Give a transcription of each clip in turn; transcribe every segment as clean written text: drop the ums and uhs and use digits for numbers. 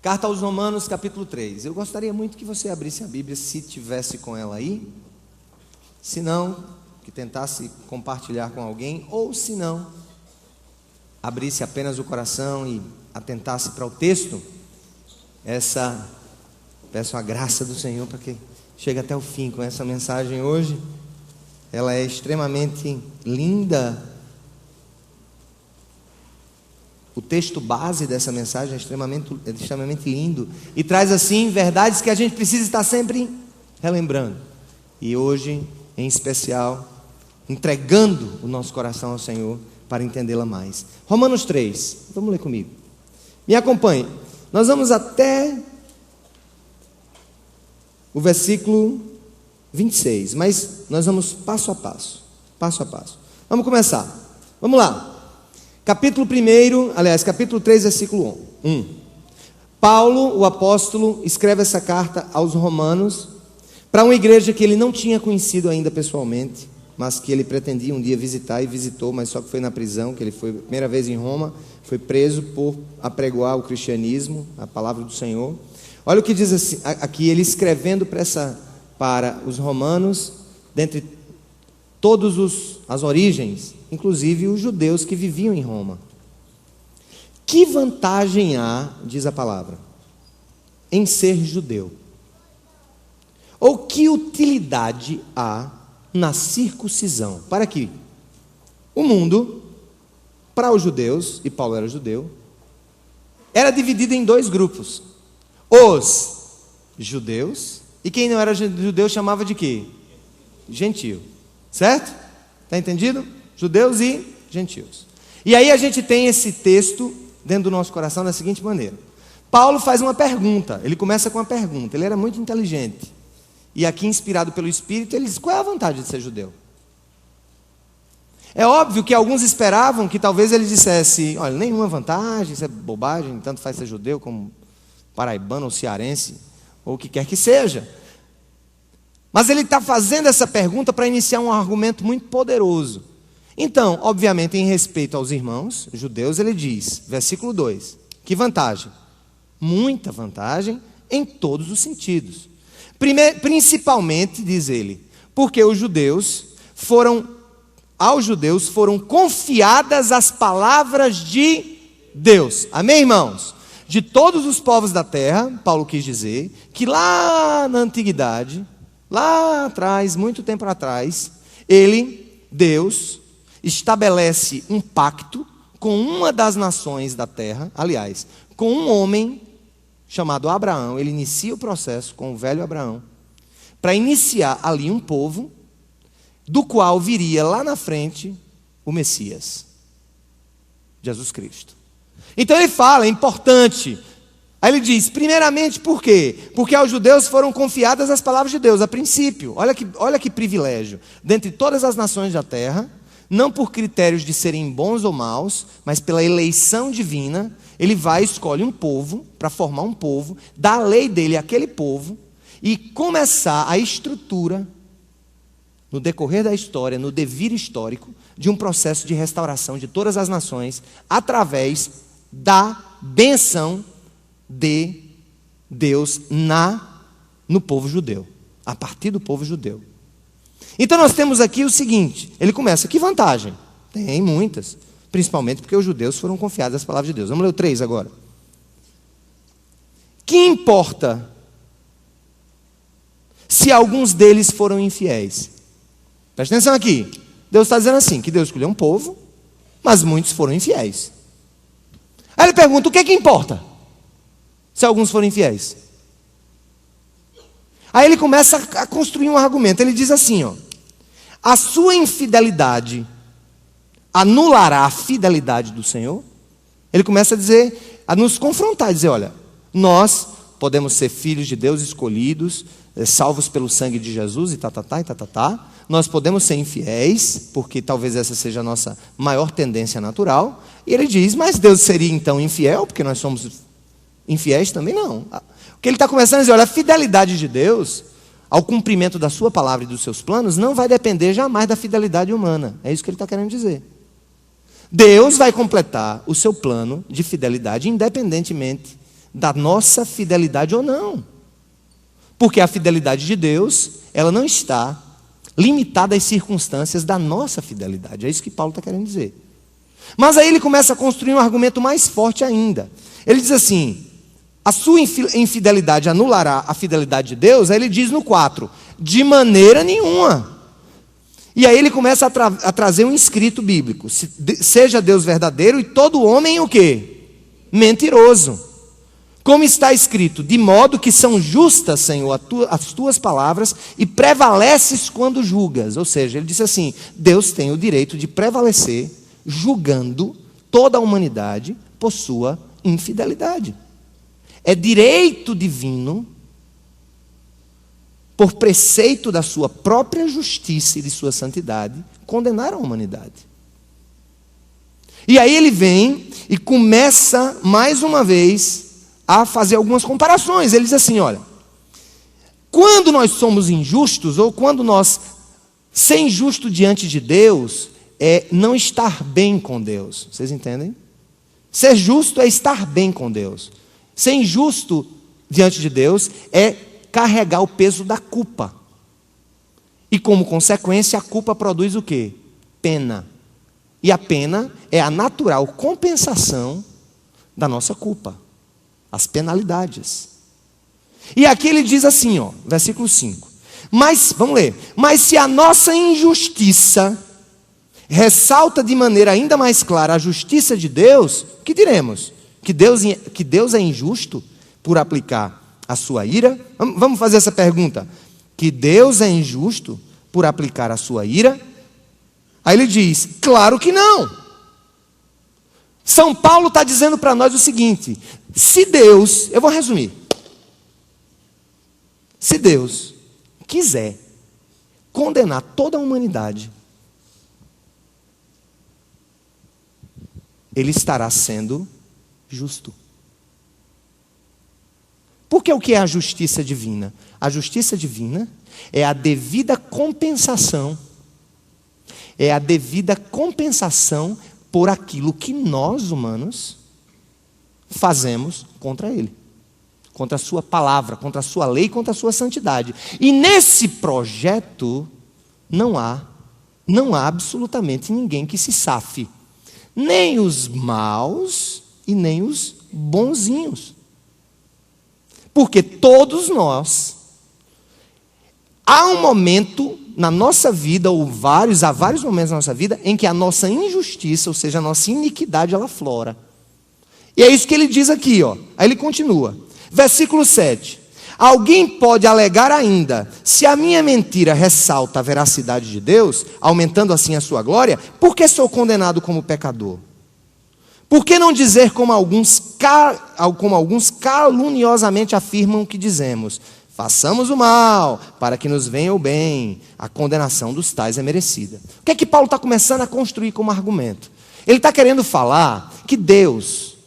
Carta aos Romanos, capítulo 3. Eu gostaria muito que você abrisse a Bíblia, se tivesse com ela aí. Se não, que tentasse compartilhar com alguém. Ou se não, abrisse apenas o coração e atentasse para o texto. Peço a graça do Senhor para que chegue até o fim com essa mensagem hoje. Ela é extremamente linda. O texto base dessa mensagem é extremamente lindo e traz assim verdades que a gente precisa estar sempre relembrando. E hoje, em especial, entregando o nosso coração ao Senhor para entendê-la mais. Romanos 3, vamos ler comigo. Me acompanhe. Nós vamos até o versículo 26, mas nós vamos passo a passo. Vamos começar. Vamos lá. Capítulo 3, versículo 1. Paulo, o apóstolo, escreve essa carta aos Romanos para uma igreja que ele não tinha conhecido ainda pessoalmente, mas que ele pretendia um dia visitar, e visitou, mas só que foi na prisão, que ele foi a primeira vez em Roma, foi preso por apregoar o cristianismo, a palavra do Senhor. Olha o que diz assim, aqui, ele escrevendo para os romanos, dentre todas as origens, inclusive os judeus que viviam em Roma. Que vantagem há, diz a palavra, em ser judeu? Ou que utilidade há na circuncisão? Para que o mundo, para os judeus, e Paulo era judeu, era dividido em dois grupos. Os judeus, e quem não era judeu chamava de quê? Gentio. Certo? Está entendido? Judeus e gentios. E aí a gente tem esse texto dentro do nosso coração da seguinte maneira. Paulo faz uma pergunta, ele começa com uma pergunta, ele era muito inteligente. E aqui, inspirado pelo Espírito, ele diz, qual é a vantagem de ser judeu? É óbvio que alguns esperavam que talvez ele dissesse, olha, nenhuma vantagem, isso é bobagem, tanto faz ser judeu como paraibano ou cearense, ou o que quer que seja. Mas ele está fazendo essa pergunta para iniciar um argumento muito poderoso. Então, obviamente, em respeito aos irmãos judeus, ele diz, versículo 2, que vantagem? Muita vantagem em todos os sentidos. Principalmente, diz ele, porque aos judeus foram confiadas as palavras de Deus. Amém, irmãos? De todos os povos da terra, Paulo quis dizer, que lá na antiguidade, lá atrás, muito tempo atrás, Deus, estabelece um pacto com uma das nações da terra, aliás, com um homem chamado Abraão. Ele inicia o processo com o velho Abraão, para iniciar ali um povo, do qual viria lá na frente o Messias, Jesus Cristo. Então ele fala, é importante. Aí ele diz, primeiramente, por quê? Porque aos judeus foram confiadas as palavras de Deus, a princípio. Olha que privilégio. Dentre todas as nações da terra, não por critérios de serem bons ou maus, mas pela eleição divina, ele vai e escolhe um povo, para formar um povo, dá a lei dele àquele povo, e começar a estrutura, no decorrer da história, no devir histórico, de um processo de restauração de todas as nações, através da benção de Deus no povo judeu, a partir do povo judeu. Então nós temos aqui o seguinte, ele começa, que vantagem? Tem muitas, principalmente porque os judeus foram confiados às palavras de Deus. Vamos ler o 3 agora. Que importa se alguns deles foram infiéis? Presta atenção aqui, Deus está dizendo assim, que Deus escolheu um povo, mas muitos foram infiéis. Aí ele pergunta, o que é que importa se alguns forem infiéis? Aí ele começa a construir um argumento. Ele diz assim, a sua infidelidade anulará a fidelidade do Senhor? Ele começa a dizer, a nos confrontar, dizer, olha, nós podemos ser filhos de Deus escolhidos, salvos pelo sangue de Jesus e nós podemos ser infiéis, porque talvez essa seja a nossa maior tendência natural. E ele diz, mas Deus seria então infiel, porque nós somos infiéis também? Não. O que ele está começando a dizer, olha, a fidelidade de Deus ao cumprimento da sua palavra e dos seus planos não vai depender jamais da fidelidade humana. É isso que ele está querendo dizer. Deus vai completar o seu plano de fidelidade independentemente da nossa fidelidade ou não. Porque a fidelidade de Deus, ela não está limitada às circunstâncias da nossa fidelidade. É isso que Paulo está querendo dizer. Mas aí ele começa a construir um argumento mais forte ainda. Ele diz assim: a sua infidelidade anulará a fidelidade de Deus? Aí ele diz no 4, de maneira nenhuma. E aí ele começa a trazer um escrito bíblico: seja Deus verdadeiro e todo homem o quê? Mentiroso. Como está escrito: de modo que são justas, Senhor, as tuas palavras, e prevaleces quando julgas. Ou seja, ele disse assim: Deus tem o direito de prevalecer, julgando toda a humanidade por sua infidelidade. É direito divino, por preceito da sua própria justiça e de sua santidade, condenar a humanidade. E aí ele vem e começa mais uma vez a fazer algumas comparações. Ele diz assim: olha, quando nós somos injustos, ou quando nós ser injusto diante de Deus, é não estar bem com Deus. Vocês entendem? Ser justo é estar bem com Deus. Ser injusto diante de Deus é carregar o peso da culpa. E como consequência, a culpa produz o quê? Pena. E a pena é a natural compensação da nossa culpa. As penalidades. E aqui ele diz assim, ó, versículo 5. Mas, vamos ler. Mas se a nossa injustiça ressalta de maneira ainda mais clara a justiça de Deus, o que diremos? Que Deus é injusto por aplicar a sua ira? Vamos fazer essa pergunta. Que Deus é injusto por aplicar a sua ira? Aí ele diz, claro que não. São Paulo está dizendo para nós o seguinte: se Deus, eu vou resumir, se Deus quiser condenar toda a humanidade, Ele estará sendo justo. Porque o que é a justiça divina? A justiça divina é a devida compensação. É a devida compensação por aquilo que nós, humanos, fazemos contra Ele. Contra a sua palavra, contra a sua lei, contra a sua santidade. E nesse projeto, não há absolutamente ninguém que se safe. Nem os maus e nem os bonzinhos. Porque todos nós, há um momento na nossa vida, há vários momentos na nossa vida, em que a nossa injustiça, ou seja, a nossa iniquidade, ela flora. E é isso que ele diz aqui, ó. Aí ele continua. Versículo 7. Alguém pode alegar ainda, se a minha mentira ressalta a veracidade de Deus, aumentando assim a sua glória, por que sou condenado como pecador? Por que não dizer como alguns caluniosamente afirmam que dizemos? Façamos o mal, para que nos venha o bem. A condenação dos tais é merecida. O que é que Paulo está começando a construir como argumento? Ele está querendo falar que Deus,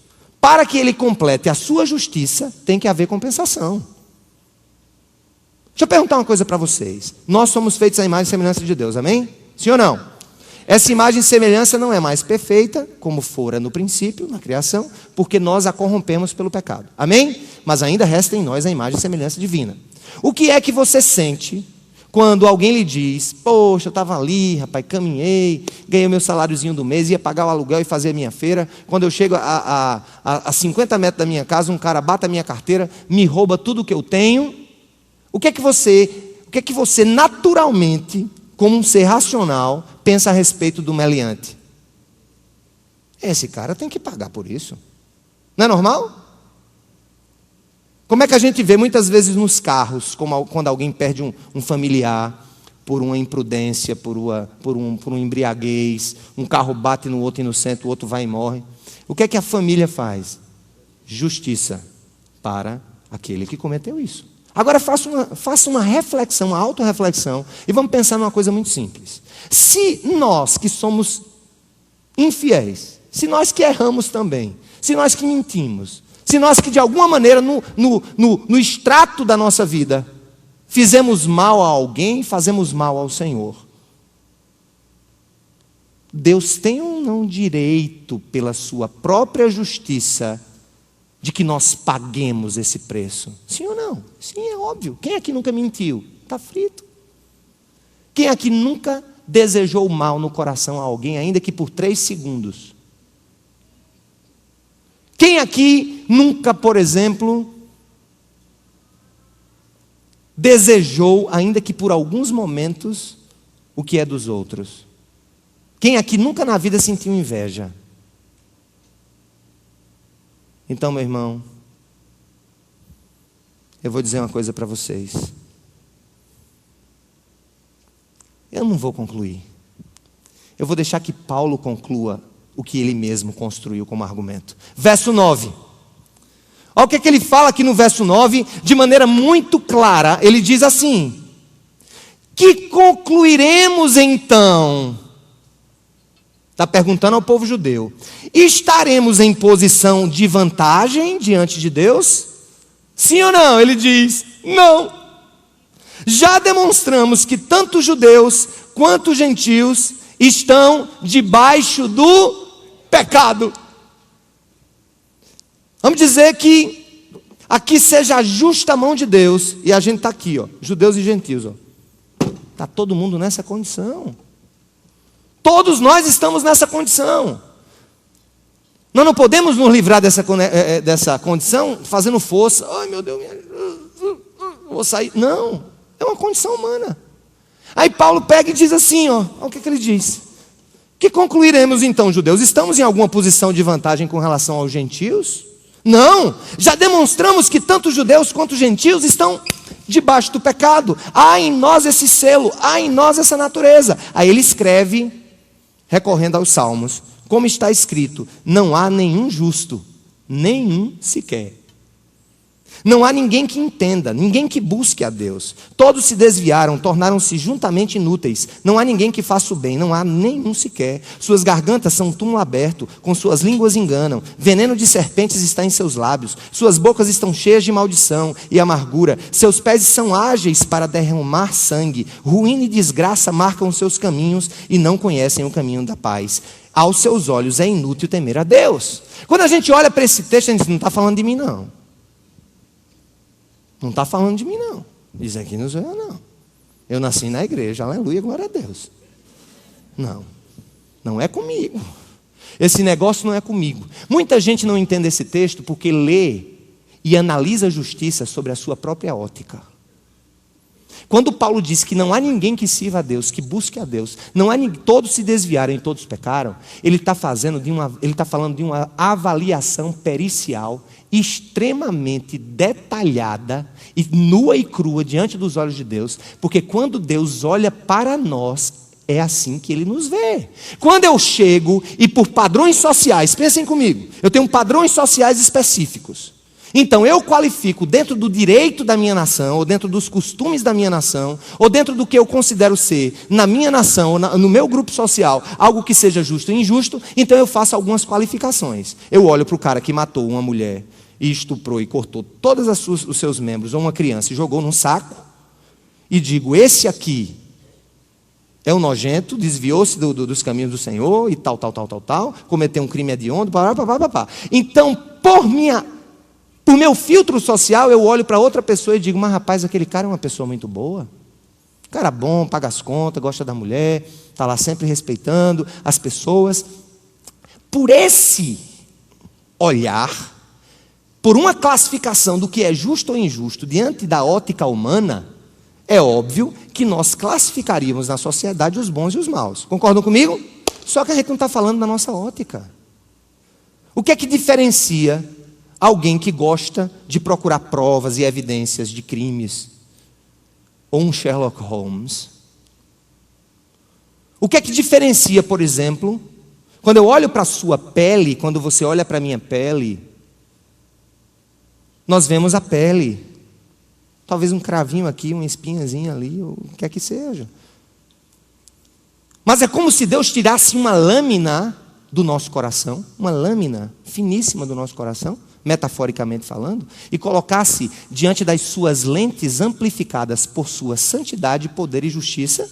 para que Ele complete a sua justiça, tem que haver compensação. Deixa eu perguntar uma coisa para vocês. Nós somos feitos à imagem e semelhança de Deus, amém? Sim ou não? Essa imagem e semelhança não é mais perfeita, como fora no princípio, na criação, porque nós a corrompemos pelo pecado. Amém? Mas ainda resta em nós a imagem e semelhança divina. O que é que você sente quando alguém lhe diz: poxa, eu estava ali, rapaz, caminhei, ganhei meu saláriozinho do mês, ia pagar o aluguel e fazer a minha feira. Quando eu chego a 50 metros da minha casa, um cara bate a minha carteira, me rouba tudo o que eu tenho. O que é que você naturalmente, como um ser racional, pensa a respeito do meliante? Esse cara tem que pagar por isso. Não é normal? Como é que a gente vê muitas vezes nos carros, quando alguém perde um familiar por uma imprudência, por um embriaguez, um carro bate no outro inocente, o outro vai e morre. O que é que a família faz? Justiça para aquele que cometeu isso. Agora faça uma reflexão, uma autorreflexão, e vamos pensar numa coisa muito simples. Se nós que somos infiéis, se nós que erramos também, se nós que mentimos, se nós que de alguma maneira no extrato da nossa vida fizemos mal a alguém, fazemos mal ao Senhor, Deus tem ou não direito, pela sua própria justiça, de que nós paguemos esse preço? Sim ou não? Sim, é óbvio. Quem aqui nunca mentiu? Está frito. Quem aqui nunca desejou mal no coração a alguém, ainda que por 3 segundos? Quem aqui nunca, por exemplo, desejou, ainda que por alguns momentos, o que é dos outros? Quem aqui nunca na vida sentiu inveja? Então, meu irmão, eu vou dizer uma coisa para vocês. Eu não vou concluir. Eu vou deixar que Paulo conclua o que ele mesmo construiu como argumento. Verso 9. Olha o que ele fala aqui no verso 9, de maneira muito clara. Ele diz assim: que concluiremos então? Está perguntando ao povo judeu. Estaremos em posição de vantagem diante de Deus? Sim ou não? Ele diz, não. Já demonstramos que tanto judeus quanto gentios estão debaixo do pecado. Vamos dizer que aqui seja a justa mão de Deus, e a gente está aqui, ó, judeus e gentios. Está todo mundo nessa condição. Todos nós estamos nessa condição. Nós não podemos nos livrar dessa condição fazendo força. Ai, meu Deus, vou sair. Não, é uma condição humana. Aí Paulo pega e diz assim, ó, olha o que ele diz. Que concluiremos então, judeus? Estamos em alguma posição de vantagem com relação aos gentios? Não, já demonstramos que tanto judeus quanto gentios estão debaixo do pecado. Há em nós esse selo, há em nós essa natureza. Aí ele escreve, recorrendo aos Salmos, como está escrito: não há nenhum justo, nenhum sequer. Não há ninguém que entenda, ninguém que busque a Deus. Todos se desviaram, tornaram-se juntamente inúteis. Não há ninguém que faça o bem, não há nenhum sequer. Suas gargantas são um túmulo aberto, com suas línguas enganam. Veneno de serpentes está em seus lábios. Suas bocas estão cheias de maldição e amargura. Seus pés são ágeis para derramar sangue. Ruína e desgraça marcam os seus caminhos e não conhecem o caminho da paz. Aos seus olhos é inútil temer a Deus. Quando a gente olha para esse texto, a gente não está falando de mim, não. Não está falando de mim, não. Diz aqui, não sou eu, não. Eu nasci na igreja, aleluia, glória a Deus. Não, não é comigo. Esse negócio não é comigo. Muita gente não entende esse texto porque lê e analisa a justiça sobre a sua própria ótica. Quando Paulo diz que não há ninguém que sirva a Deus, que busque a Deus, não há ninguém, todos se desviaram e todos pecaram, ele está falando de uma avaliação pericial extremamente detalhada e nua e crua diante dos olhos de Deus, porque quando Deus olha para nós, é assim que Ele nos vê. Quando eu chego e por padrões sociais, pensem comigo, eu tenho padrões sociais específicos. Então eu qualifico dentro do direito da minha nação, ou dentro dos costumes da minha nação, ou dentro do que eu considero ser, na minha nação, ou no meu grupo social, algo que seja justo e injusto, então eu faço algumas qualificações. Eu olho para o cara que matou uma mulher, e estuprou e cortou todos os seus membros, ou uma criança, e jogou num saco, e digo, esse aqui é um nojento, desviou-se dos caminhos do Senhor, e tal, cometeu um crime hediondo, então, por meu filtro social, eu olho para outra pessoa e digo, mas rapaz, aquele cara é uma pessoa muito boa, cara bom, paga as contas, gosta da mulher, está lá sempre respeitando as pessoas. Por esse olhar, por uma classificação do que é justo ou injusto diante da ótica humana, é óbvio que nós classificaríamos na sociedade os bons e os maus. Concordam comigo? Só que a gente não está falando da nossa ótica. O que é que diferencia alguém que gosta de procurar provas e evidências de crimes, ou um Sherlock Holmes? O que é que diferencia, por exemplo, quando eu olho para a sua pele, quando você olha para a minha pele, nós vemos a pele, talvez um cravinho aqui, uma espinhazinha ali, ou o que quer que seja. Mas é como se Deus tirasse uma lâmina do nosso coração, uma lâmina finíssima do nosso coração, metaforicamente falando, e colocasse diante das suas lentes amplificadas por sua santidade, poder e justiça,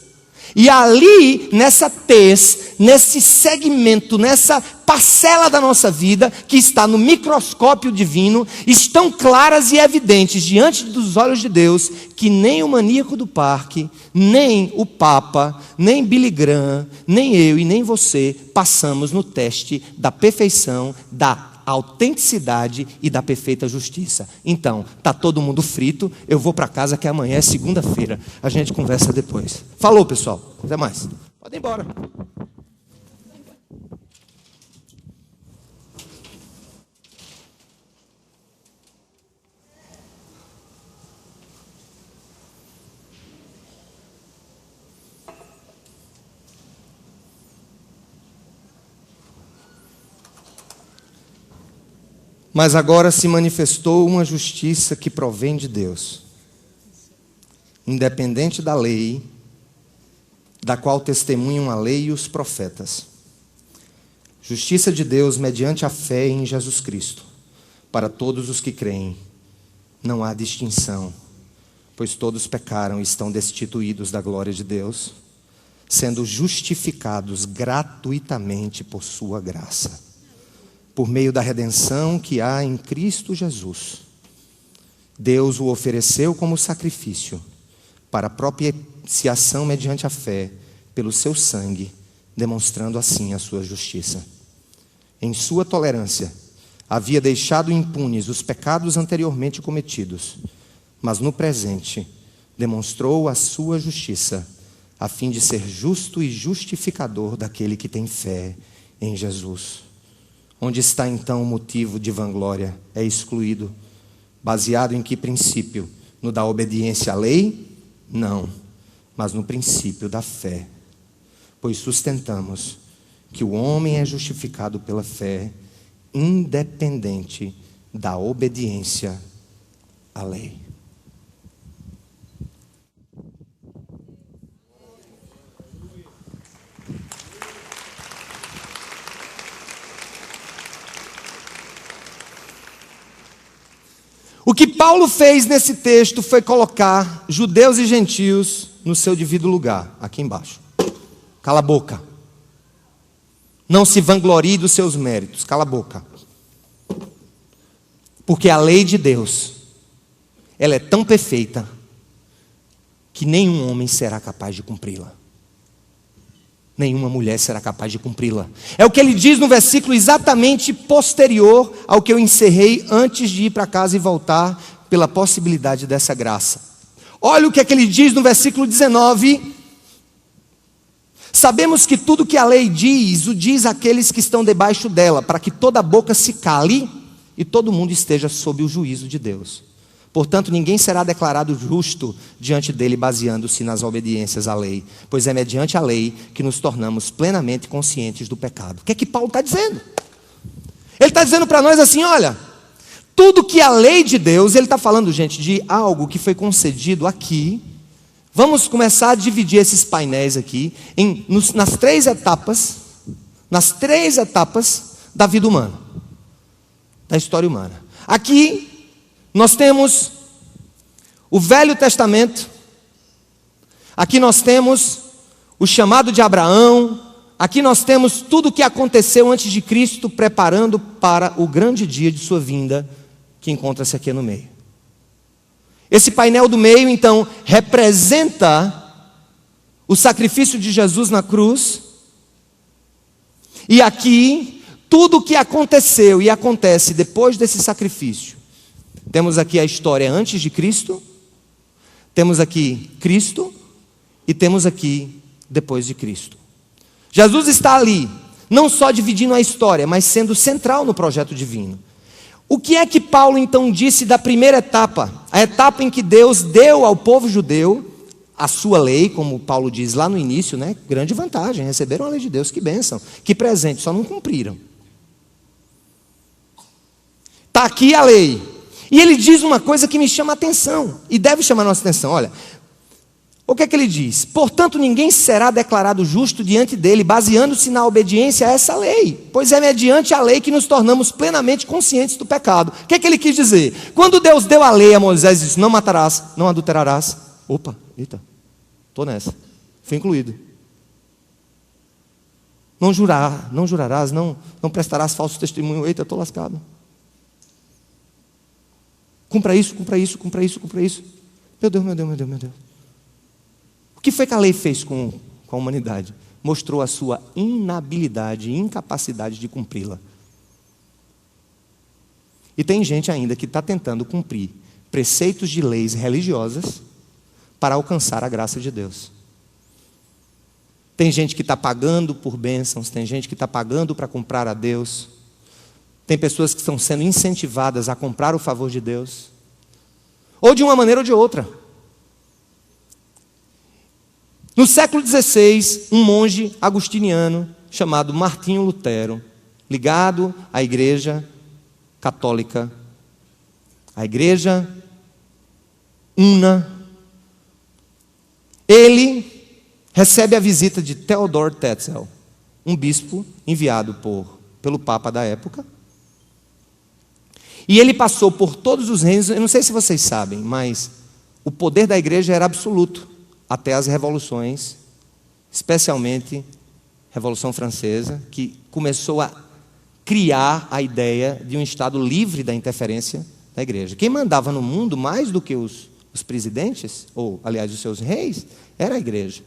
e ali, nessa tez, nesse segmento, nessa parcela da nossa vida que está no microscópio divino, estão claras e evidentes diante dos olhos de Deus, que nem o maníaco do parque, nem o Papa, nem Billy Graham, nem eu e nem você passamos no teste da perfeição, da autenticidade e da perfeita justiça. Então, está todo mundo frito, eu vou para casa que amanhã é segunda-feira. A gente conversa depois. Falou, pessoal. Até mais. Pode ir embora. Mas agora se manifestou uma justiça que provém de Deus, independente da lei, da qual testemunham a lei e os profetas. Justiça de Deus mediante a fé em Jesus Cristo, para todos os que creem. Não há distinção, pois todos pecaram e estão destituídos da glória de Deus, sendo justificados gratuitamente por sua graça, por meio da redenção que há em Cristo Jesus. Deus o ofereceu como sacrifício para a propiciação mediante a fé, pelo seu sangue, demonstrando assim a sua justiça. Em sua tolerância, havia deixado impunes os pecados anteriormente cometidos, mas no presente demonstrou a sua justiça, a fim de ser justo e justificador daquele que tem fé em Jesus. Onde está então o motivo de vanglória? É excluído. Baseado em que princípio? No da obediência à lei? Não, mas no princípio da fé. Pois sustentamos que o homem é justificado pela fé, independente da obediência à lei. O que Paulo fez nesse texto foi colocar judeus e gentios no seu devido lugar, aqui embaixo. Cala a boca. Não se vanglorie dos seus méritos, cala a boca. Porque a lei de Deus, ela é tão perfeita que nenhum homem será capaz de cumpri-la. Nenhuma mulher será capaz de cumpri-la. É o que ele diz no versículo exatamente posterior ao que eu encerrei antes de ir para casa e voltar pela possibilidade dessa graça. Olha o que é que ele diz no versículo 19. Sabemos que tudo que a lei diz, o diz àqueles que estão debaixo dela, para que toda boca se cale e todo mundo esteja sob o juízo de Deus. Portanto, ninguém será declarado justo diante dele baseando-se nas obediências à lei, pois é mediante a lei que nos tornamos plenamente conscientes do pecado. O que é que Paulo está dizendo? Ele está dizendo para nós assim, olha, tudo que a lei de Deus, ele está falando, gente, de algo que foi concedido aqui. Vamos começar a dividir esses painéis aqui nas três etapas da vida humana, da história humana. Aqui nós temos o Velho Testamento, aqui nós temos o chamado de Abraão, aqui nós temos tudo o que aconteceu antes de Cristo, preparando para o grande dia de sua vinda, que encontra-se aqui no meio. Esse painel do meio, então, representa o sacrifício de Jesus na cruz, e aqui, tudo o que aconteceu e acontece depois desse sacrifício. Temos aqui a história antes de Cristo, temos aqui Cristo e temos aqui depois de Cristo. Jesus está ali, não só dividindo a história, mas sendo central no projeto divino. O que é que Paulo então disse da primeira etapa? A etapa em que Deus deu ao povo judeu a sua lei, como Paulo diz lá no início, né? Grande vantagem, receberam a lei de Deus, que bênção, que presente, só não cumpriram. Está aqui a lei. E ele diz uma coisa que me chama a atenção, e deve chamar a nossa atenção, olha. O que é que ele diz? Portanto, ninguém será declarado justo diante dele, baseando-se na obediência a essa lei, pois é mediante a lei que nos tornamos plenamente conscientes do pecado. O que é que ele quis dizer? Quando Deus deu a lei a Moisés, disse, não matarás, não adulterarás. Opa, eita, estou nessa, fui incluído. Não jurarás, não prestarás falso testemunho. Eita, estou lascado. Cumpra isso, cumpra isso, cumpra isso, cumpra isso. Meu Deus, meu Deus, meu Deus, meu Deus. O que foi que a lei fez com a humanidade? Mostrou a sua inabilidade e incapacidade de cumpri-la. E tem gente ainda que está tentando cumprir preceitos de leis religiosas para alcançar a graça de Deus. Tem gente que está pagando por bênçãos, tem gente que está pagando para comprar a Deus. Tem pessoas que estão sendo incentivadas a comprar o favor de Deus. Ou de uma maneira ou de outra. No século XVI, um monge agostiniano chamado Martinho Lutero, ligado à Igreja Católica, à Igreja Una, ele recebe a visita de Theodor Tetzel, um bispo enviado pelo Papa da época. E ele passou por todos os reinos. Eu não sei se vocês sabem, mas o poder da igreja era absoluto até as revoluções, especialmente a Revolução Francesa, que começou a criar a ideia de um Estado livre da interferência da igreja. Quem mandava no mundo mais do que os presidentes, ou aliás os seus reis, era a igreja.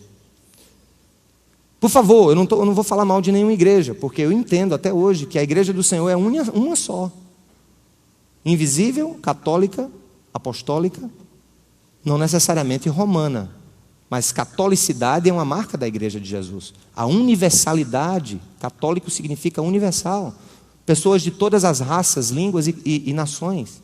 Por favor, eu não vou falar mal de nenhuma igreja, porque eu entendo até hoje que a igreja do Senhor é uma só. Invisível, católica, apostólica, não necessariamente romana, mas catolicidade é uma marca da igreja de Jesus. A universalidade, católico significa universal. Pessoas de todas as raças, línguas e nações,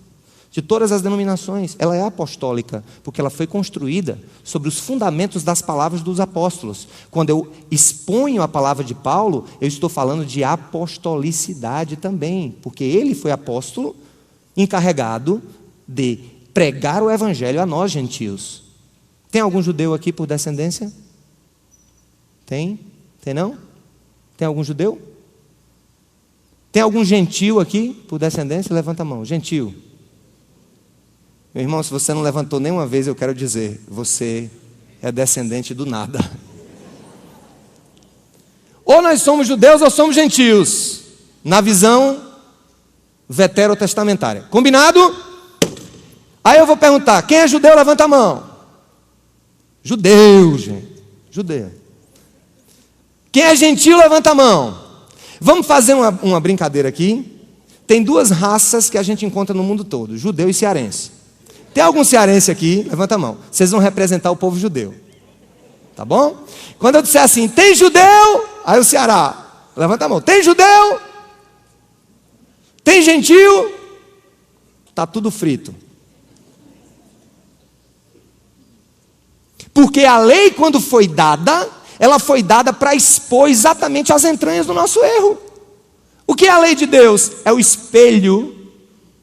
de todas as denominações. Ela é apostólica, porque ela foi construída sobre os fundamentos das palavras dos apóstolos. Quando eu exponho a palavra de Paulo, eu estou falando de apostolicidade também, porque ele foi apóstolo encarregado de pregar o evangelho a nós gentios. Tem algum judeu aqui por descendência? Tem? Tem não? Tem algum judeu? Tem algum gentio aqui por descendência? Levanta a mão. Gentio. Meu irmão, se você não levantou nenhuma vez, eu quero dizer, você é descendente do nada. Ou nós somos judeus ou somos gentios, na visão veterotestamentária. Combinado? Aí eu vou perguntar, quem é judeu, levanta a mão. Judeu, gente. Judeu. Quem é gentio, levanta a mão. Vamos fazer uma brincadeira aqui. Tem duas raças que a gente encontra no mundo todo, judeu e cearense. Tem algum cearense aqui? Levanta a mão. Vocês vão representar o povo judeu. Tá bom? Quando eu disser assim, tem judeu? Aí o Ceará, levanta a mão. Tem judeu? Tem gentio? Está tudo frito. Porque a lei, quando foi dada, ela foi dada para expor exatamente as entranhas do nosso erro. O que é a lei de Deus? É o espelho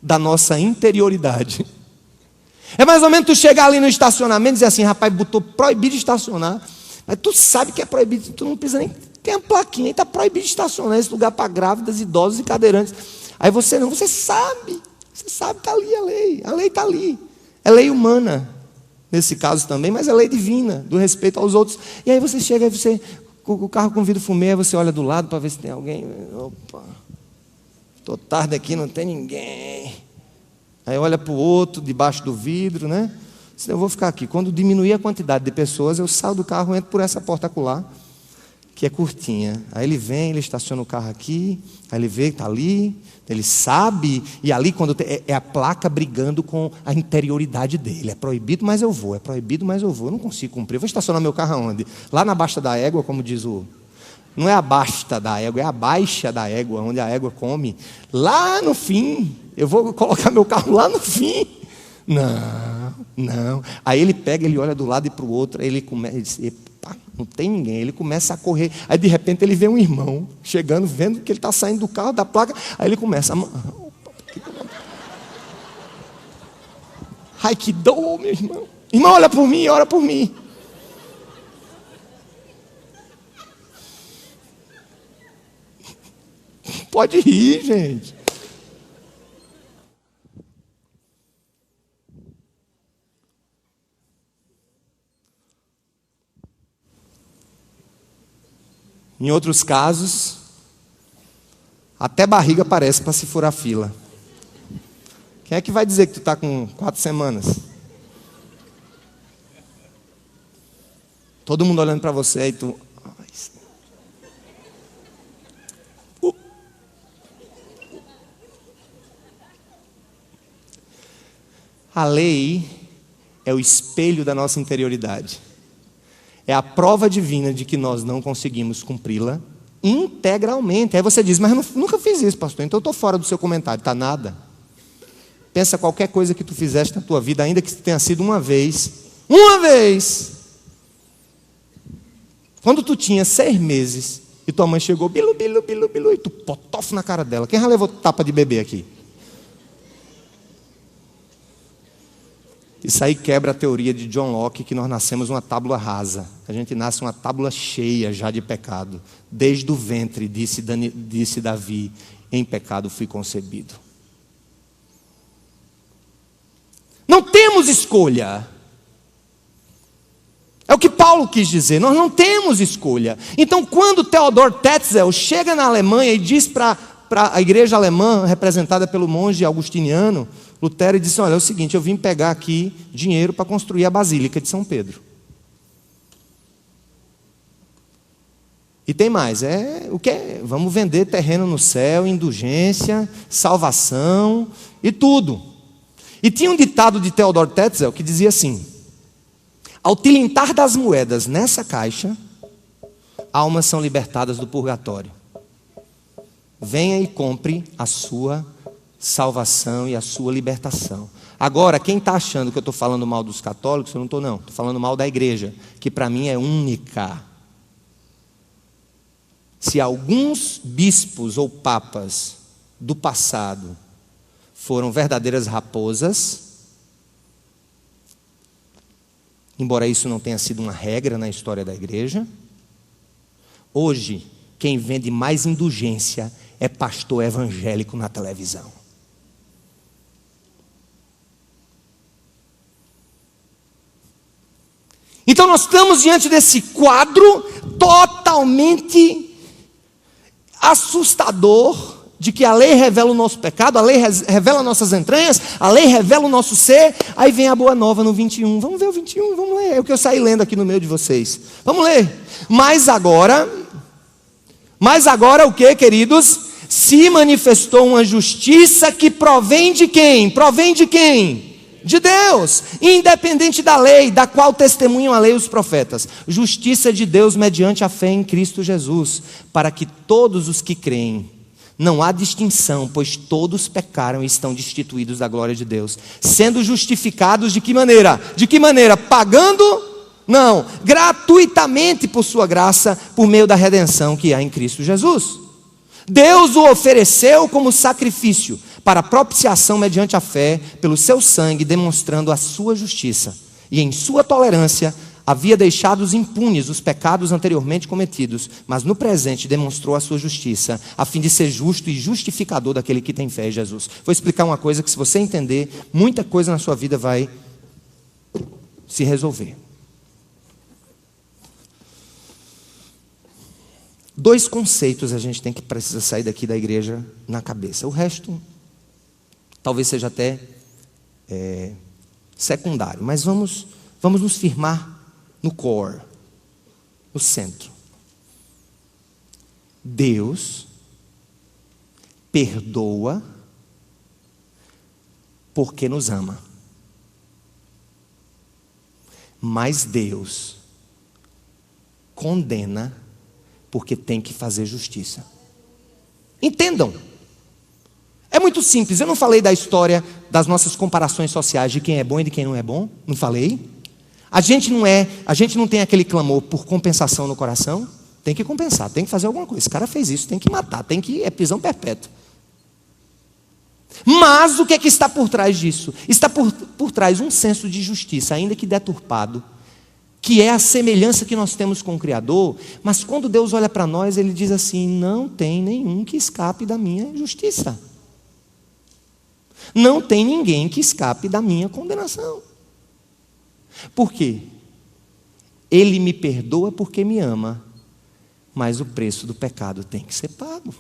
da nossa interioridade. É mais ou menos tu chegar ali no estacionamento e dizer assim, rapaz, botou proibido de estacionar, mas tu sabe que é proibido, tu não precisa nem ter uma plaquinha, está proibido de estacionar esse lugar para grávidas, idosos e cadeirantes. Aí você sabe que está ali a lei está ali. É lei humana, nesse caso também, mas é lei divina, do respeito aos outros. E aí você chega, aí o carro com vidro fumê, aí você olha do lado para ver se tem alguém. Opa, estou tarde aqui, não tem ninguém. Aí olha para o outro, debaixo do vidro, né? Eu vou ficar aqui. Quando diminuir a quantidade de pessoas, eu saio do carro e entro por essa porta acolá, que é curtinha. Aí ele vem, ele estaciona o carro aqui, aí ele vê que está ali, ele sabe, e ali quando é a placa brigando com a interioridade dele. É proibido, mas eu vou. É proibido, mas eu vou. Eu não consigo cumprir. Eu vou estacionar meu carro aonde? Lá na baixa da égua, como diz o... Não é a basta da égua, é a baixa da égua, onde a égua come. Lá no fim, eu vou colocar meu carro lá no fim. Não. Aí ele pega, ele olha do lado e para o outro, aí ele começa, ele diz, epa, não tem ninguém. Ele começa a correr, aí de repente ele vê um irmão chegando, vendo que ele está saindo do carro, da placa, aí ele começa ai, que dor, meu irmão. Irmão, olha por mim, ora por mim. Pode rir, gente. Em outros casos, até barriga aparece para se furar fila. Quem é que vai dizer que tu está com 4 semanas? Todo mundo olhando para você e tu... A lei é o espelho da nossa interioridade. É a prova divina de que nós não conseguimos cumpri-la integralmente. Aí você diz, mas eu nunca fiz isso, pastor, então eu estou fora do seu comentário. Está nada. Pensa qualquer coisa que tu fizeste na tua vida, ainda que tenha sido uma vez. Uma vez! Quando tu tinha 6 meses e tua mãe chegou, bilu, bilu, bilu, bilu, e tu potofo na cara dela. Quem já levou tapa de bebê aqui? Isso aí quebra a teoria de John Locke que nós nascemos uma tábua rasa. A gente nasce uma tábua cheia já de pecado. Desde o ventre, disse Davi, em pecado fui concebido. Não temos escolha. É o que Paulo quis dizer, nós não temos escolha. Então, quando Theodor Tetzel chega na Alemanha e diz para a igreja alemã, representada pelo monge augustiniano, Lutero, e disse, olha, é o seguinte, eu vim pegar aqui dinheiro para construir a Basílica de São Pedro. E tem mais, o que é? Vamos vender terreno no céu, indulgência, salvação e tudo. E tinha um ditado de Theodor Tetzel que dizia assim, ao tilintar das moedas nessa caixa, almas são libertadas do purgatório. Venha e compre a sua salvação e a sua libertação. Agora, quem está achando que eu estou falando mal dos católicos, eu não estou não. Estou falando mal da igreja, que para mim é única. Se alguns bispos ou papas do passado foram verdadeiras raposas, embora isso não tenha sido uma regra na história da igreja, hoje, quem vende mais indulgência é pastor evangélico na televisão. Então nós estamos diante desse quadro totalmente assustador, de que a lei revela o nosso pecado, a lei revela nossas entranhas, a lei revela o nosso ser. Aí vem a boa nova no 21. Vamos ver o 21, vamos ler. É o que eu saí lendo aqui no meio de vocês. Vamos ler. Mas agora o que, queridos? Se manifestou uma justiça que provém de quem? Provém de quem? De Deus, independente da lei, da qual testemunham a lei e os profetas. Justiça de Deus mediante a fé em Cristo Jesus, para que todos os que creem, não há distinção, pois todos pecaram e estão destituídos da glória de Deus, sendo justificados de que maneira? De que maneira? Pagando? Não, gratuitamente por sua graça, por meio da redenção que há em Cristo Jesus. Deus o ofereceu como sacrifício para propiciação mediante a fé, pelo seu sangue, demonstrando a sua justiça. E em sua tolerância, havia deixado impunes os pecados anteriormente cometidos, mas no presente demonstrou a sua justiça, a fim de ser justo e justificador daquele que tem fé em Jesus. Vou explicar uma coisa que, se você entender, muita coisa na sua vida vai se resolver. 2 conceitos a gente precisa sair daqui da igreja na cabeça. O resto talvez seja até secundário, mas vamos nos firmar no core, no centro. Deus perdoa porque nos ama, mas Deus condena porque tem que fazer justiça. Entendam. É muito simples. Eu não falei da história das nossas comparações sociais de quem é bom e de quem não é bom? Não falei? A gente não tem aquele clamor por compensação no coração? Tem que compensar, tem que fazer alguma coisa. Esse cara fez isso, tem que matar, é prisão perpétua. Mas o que é que está por trás disso? Está por trás um senso de justiça, ainda que deturpado, que é a semelhança que nós temos com o Criador. Mas quando Deus olha para nós, Ele diz assim, não tem nenhum que escape da minha justiça. Não tem ninguém que escape da minha condenação. Por quê? Ele me perdoa porque me ama, mas o preço do pecado tem que ser pago.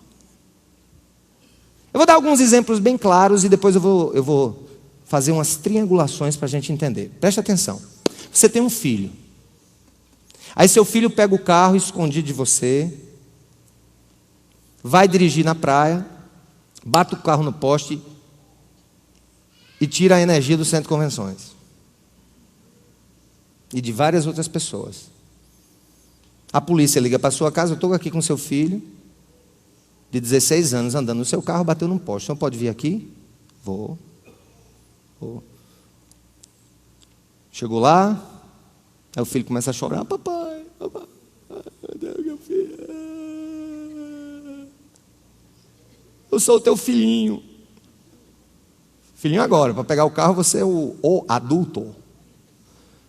Eu vou dar alguns exemplos bem claros e depois eu vou fazer umas triangulações para a gente entender. Preste atenção. Você tem um filho. Aí seu filho pega o carro escondido de você, vai dirigir na praia, bate o carro no poste e tira a energia do centro de convenções. E de várias outras pessoas. A polícia liga para a sua casa: eu estou aqui com seu filho, de 16 anos, andando no seu carro, bateu num poste. O senhor pode vir aqui? Vou. Chegou lá, aí o filho começa a chorar: papai, cadê meu filho? Eu sou o teu filhinho. Filhinho agora, para pegar o carro você é o adulto.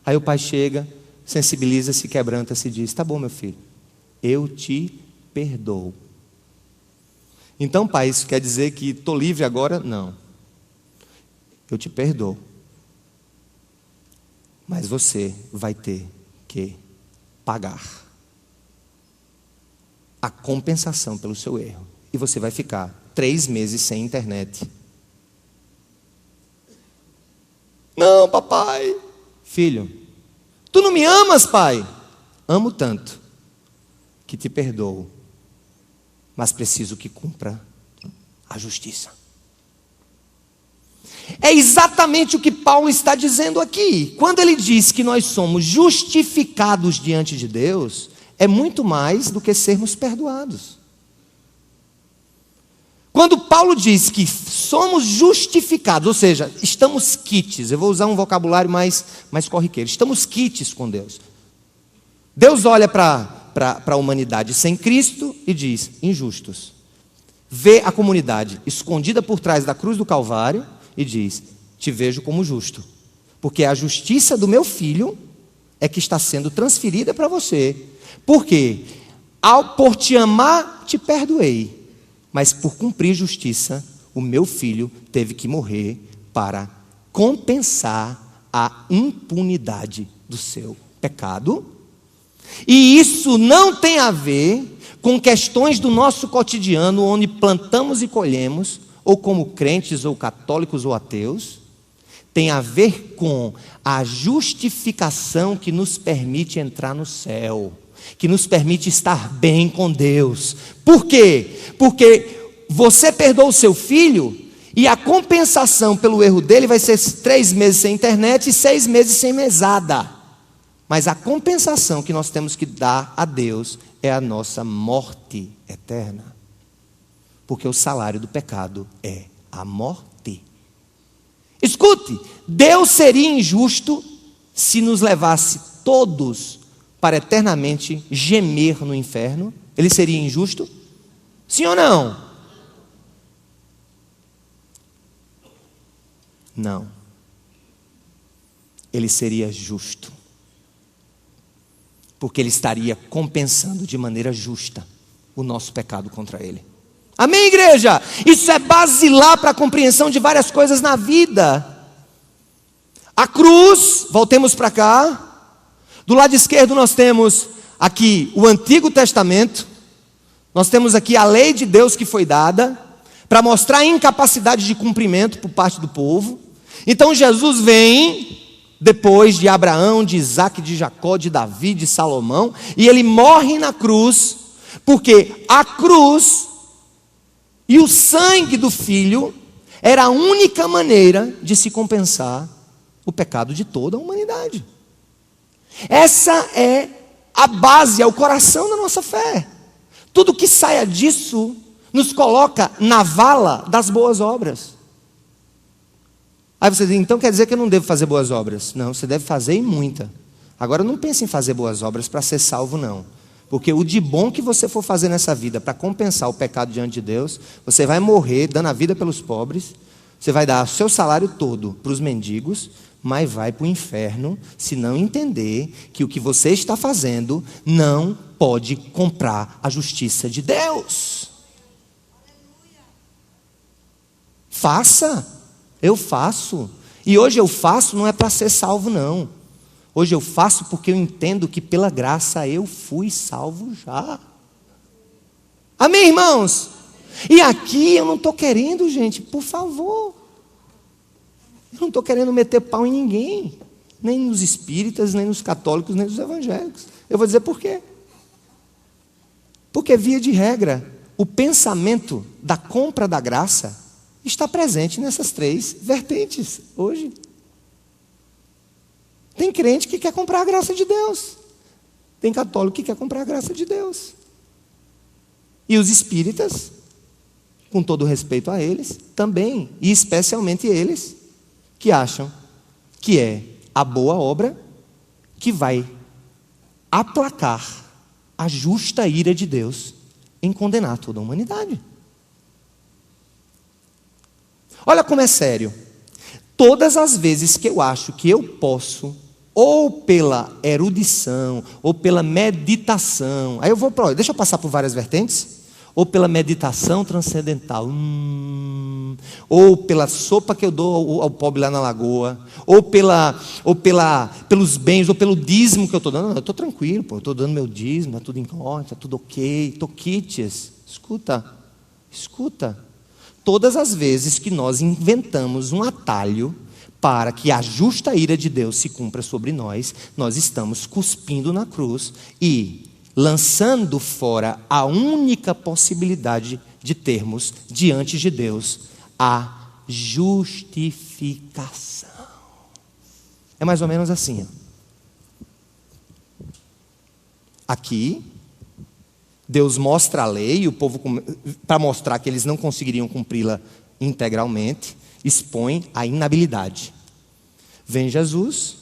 Aí o pai chega, sensibiliza, se quebranta, se diz: tá bom, meu filho, eu te perdoo. Então, pai, isso quer dizer que estou livre agora? Não. Eu te perdoo. Mas você vai ter que pagar a compensação pelo seu erro. E você vai ficar 3 meses sem internet. Não, papai. Filho, tu não me amas, pai? Amo tanto que te perdoo, mas preciso que cumpra a justiça. É exatamente o que Paulo está dizendo aqui. Quando ele diz que nós somos justificados diante de Deus, é muito mais do que sermos perdoados. Quando Paulo diz que somos justificados, ou seja, estamos quites, eu vou usar um vocabulário mais corriqueiro, estamos quites com Deus. Deus olha para a humanidade sem Cristo e diz: injustos. Vê a comunidade escondida por trás da cruz do Calvário e diz: te vejo como justo, porque a justiça do meu filho é que está sendo transferida para você. Por quê? Por te amar, te perdoei. Mas por cumprir justiça, o meu filho teve que morrer para compensar a impunidade do seu pecado. E isso não tem a ver com questões do nosso cotidiano, onde plantamos e colhemos, ou como crentes, ou católicos, ou ateus. Tem a ver com a justificação que nos permite entrar no céu, que nos permite estar bem com Deus. Por quê? Porque você perdoou o seu filho e a compensação pelo erro dele vai ser 3 meses sem internet e 6 meses sem mesada. Mas a compensação que nós temos que dar a Deus é a nossa morte eterna. Porque o salário do pecado é a morte. Escute, Deus seria injusto se nos levasse todos para eternamente gemer no inferno? Ele seria injusto? Sim ou não? Não. Ele seria justo, porque ele estaria compensando de maneira justa o nosso pecado contra ele. Amém, igreja? Isso é basilar para a compreensão de várias coisas na vida. A cruz, voltemos para cá. Do lado esquerdo nós temos aqui o Antigo Testamento. Nós temos aqui a lei de Deus que foi dada para mostrar a incapacidade de cumprimento por parte do povo. Então Jesus vem depois de Abraão, de Isaac, de Jacó, de Davi, de Salomão, e ele morre na cruz, porque a cruz e o sangue do Filho era a única maneira de se compensar o pecado de toda a humanidade. Essa é a base, é o coração da nossa fé. Tudo que saia disso nos coloca na vala das boas obras. Aí você diz: então quer dizer que eu não devo fazer boas obras? Não, você deve fazer e muita. Agora não pense em fazer boas obras para ser salvo, não. Porque o de bom que você for fazer nessa vida para compensar o pecado diante de Deus, você vai morrer dando a vida pelos pobres, você vai dar o seu salário todo para os mendigos, mas vai para o inferno se não entender que o que você está fazendo não pode comprar a justiça de Deus. Faça, eu faço. E hoje eu faço não é para ser salvo, não. Hoje eu faço porque eu entendo que pela graça eu fui salvo já. Amém, irmãos? E aqui eu não estou querendo, gente, por favor. Eu não estou querendo meter pau em ninguém. Nem nos espíritas, nem nos católicos, nem nos evangélicos. Eu vou dizer por quê. Porque, via de regra, o pensamento da compra da graça está presente nessas 3 vertentes hoje. Tem crente que quer comprar a graça de Deus. Tem católico que quer comprar a graça de Deus. E os espíritas, com todo respeito a eles, também, e especialmente eles, que acham que é a boa obra que vai aplacar a justa ira de Deus em condenar toda a humanidade. Olha como é sério. Todas as vezes que eu acho que eu posso, ou pela erudição, ou pela meditação, aí eu vou para, deixa eu passar por várias vertentes, ou pela meditação transcendental, ou pela sopa que eu dou ao pobre lá na lagoa, ou pelos bens, ou pelo dízimo que eu estou dando. Não, eu estou tranquilo, eu estou dando meu dízimo, está tudo em ordem, está tudo ok, estou quites. Escuta. Todas as vezes que nós inventamos um atalho para que a justa ira de Deus se cumpra sobre nós, nós estamos cuspindo na cruz e lançando fora a única possibilidade de termos diante de Deus a justificação. É mais ou menos assim. Aqui, Deus mostra a lei, e o povo, para mostrar que eles não conseguiriam cumpri-la integralmente, expõe a inabilidade. Vem Jesus.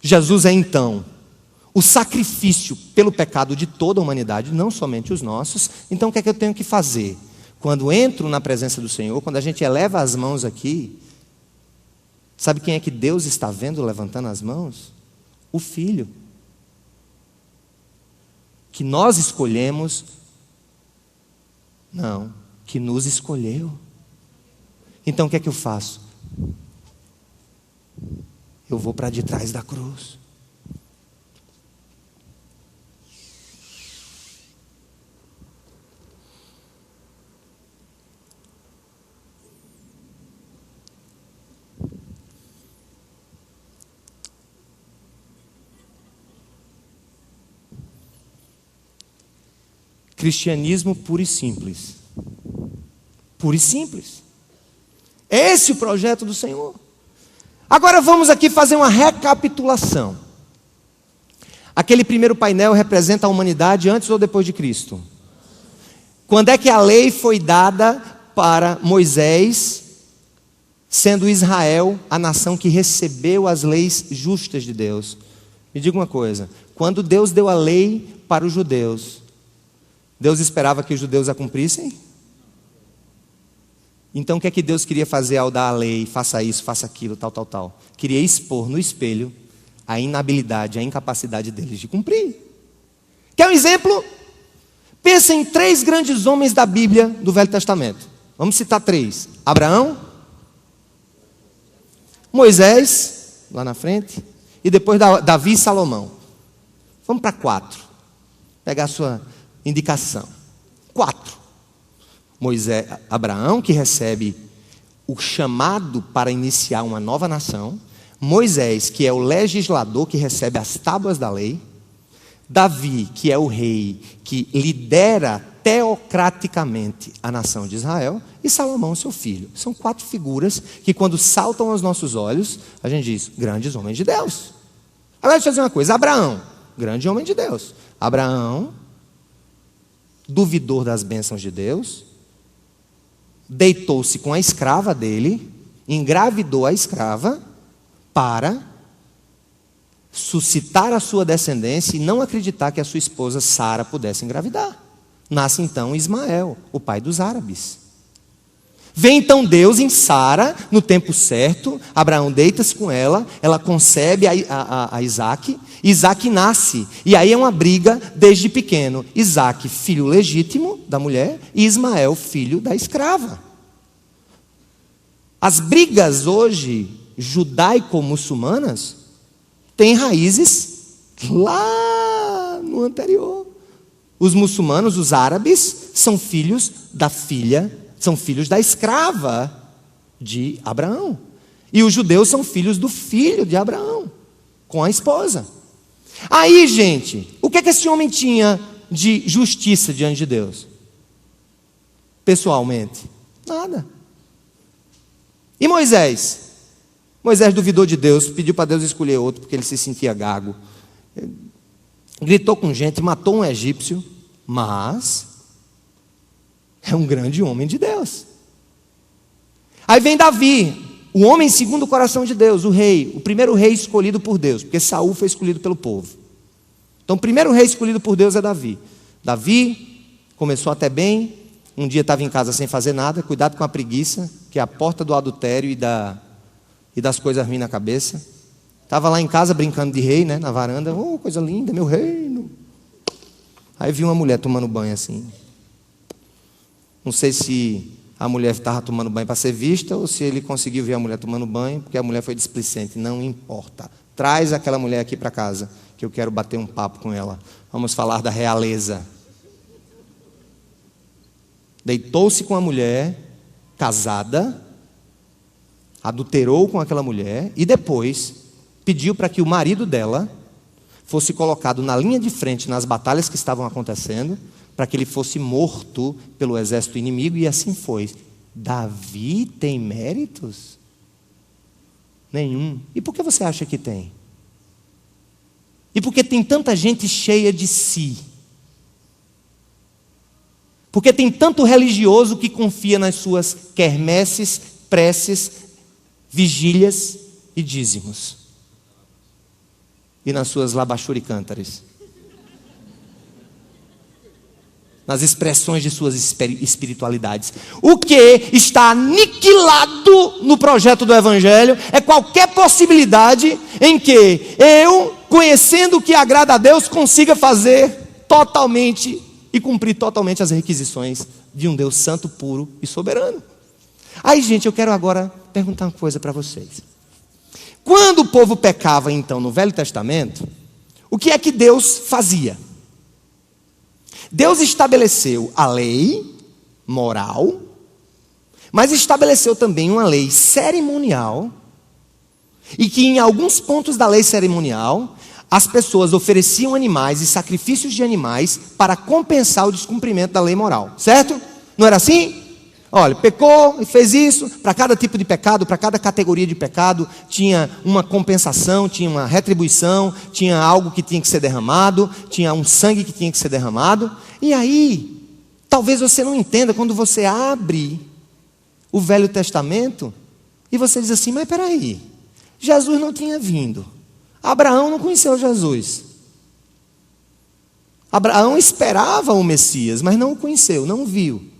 Jesus é então o sacrifício pelo pecado de toda a humanidade, não somente os nossos. Então o que é que eu tenho que fazer? Quando entro na presença do Senhor, quando a gente eleva as mãos aqui, sabe quem é que Deus está vendo levantando as mãos? O Filho. Que nós escolhemos, não, que nos escolheu. Então o que é que eu faço? Eu vou para de trás da cruz. Cristianismo puro e simples. Puro e simples. É esse o projeto do Senhor. Agora vamos aqui fazer uma recapitulação. Aquele primeiro painel representa a humanidade antes ou depois de Cristo? Quando é que a lei foi dada para Moisés, sendo Israel a nação que recebeu as leis justas de Deus? Me diga uma coisa, quando Deus deu a lei para os judeus, Deus esperava que os judeus a cumprissem? Então o que é que Deus queria fazer ao dar a lei? Faça isso, faça aquilo, tal. Queria expor no espelho a inabilidade, a incapacidade deles de cumprir. Quer um exemplo? Pensa em 3 grandes homens da Bíblia do Velho Testamento. Vamos citar 3. Abraão, Moisés, lá na frente, e depois Davi e Salomão. Vamos para 4. Pegar a sua indicação. 4. Abraão, que recebe o chamado para iniciar uma nova nação. Moisés, que é o legislador que recebe as tábuas da lei. Davi, que é o rei que lidera teocraticamente a nação de Israel. E Salomão, seu filho. São 4 figuras que, quando saltam aos nossos olhos, a gente diz, grandes homens de Deus. Agora deixa eu dizer uma coisa. Abraão, grande homem de Deus. Abraão, duvidor das bênçãos de Deus, deitou-se com a escrava dele, engravidou a escrava para suscitar a sua descendência e não acreditar que a sua esposa Sara pudesse engravidar. Nasce então Ismael, o pai dos árabes. Vem então Deus em Sara, no tempo certo, Abraão deita-se com ela, ela concebe a Isaac, Isaac nasce, e aí é uma briga desde pequeno, Isaac, filho legítimo da mulher, e Ismael, filho da escrava. As brigas hoje, judaico-muçulmanas, têm raízes lá no anterior. Os muçulmanos, os árabes, são filhos da filha, são filhos da escrava de Abraão. E os judeus são filhos do filho de Abraão, com a esposa. Aí, gente, o que é que esse homem tinha de justiça diante de Deus? Pessoalmente, nada. E Moisés? Moisés duvidou de Deus, pediu para Deus escolher outro, porque ele se sentia gago. Gritou com gente, matou um egípcio, mas é um grande homem de Deus. Aí vem Davi, o homem segundo o coração de Deus, o rei, o primeiro rei escolhido por Deus, porque Saul foi escolhido pelo povo. Então o primeiro rei escolhido por Deus é Davi. Davi começou até bem, um dia estava em casa sem fazer nada, cuidado com a preguiça, que é a porta do adultério e das coisas ruins na cabeça. Estava lá em casa brincando de rei, né, na varanda, oh, coisa linda, meu reino. Aí vi uma mulher tomando banho assim. Não sei se a mulher estava tomando banho para ser vista ou se ele conseguiu ver a mulher tomando banho, porque a mulher foi displicente. Não importa. Traz aquela mulher aqui para casa, que eu quero bater um papo com ela. Vamos falar da realeza. Deitou-se com a mulher, casada, adulterou com aquela mulher e depois pediu para que o marido dela fosse colocado na linha de frente nas batalhas que estavam acontecendo, para que ele fosse morto pelo exército inimigo, e assim foi. Davi tem méritos? Nenhum. E por que você acha que tem? E por que tem tanta gente cheia de si? Porque tem tanto religioso que confia nas suas quermesses, preces, vigílias e dízimos. E nas suas labachuricântares. Nas expressões de suas espiritualidades. O que está aniquilado no projeto do Evangelho é qualquer possibilidade em que eu, conhecendo o que agrada a Deus, consiga fazer totalmente e cumprir totalmente as requisições de um Deus santo, puro e soberano. Aí, gente, eu quero agora perguntar uma coisa para vocês. Quando o povo pecava, então, no Velho Testamento, o que é que Deus fazia? Deus estabeleceu a lei moral, mas estabeleceu também uma lei cerimonial, e que em alguns pontos da lei cerimonial, as pessoas ofereciam animais e sacrifícios de animais para compensar o descumprimento da lei moral, certo? Não era assim? Olha, pecou e fez isso, para cada tipo de pecado, para cada categoria de pecado, tinha uma compensação, tinha uma retribuição, tinha algo que tinha que ser derramado, tinha um sangue que tinha que ser derramado. E aí, talvez você não entenda quando você abre o Velho Testamento e você diz assim, mas peraí, Jesus não tinha vindo, Abraão não conheceu Jesus, Abraão esperava o Messias, mas não o conheceu, não o viu.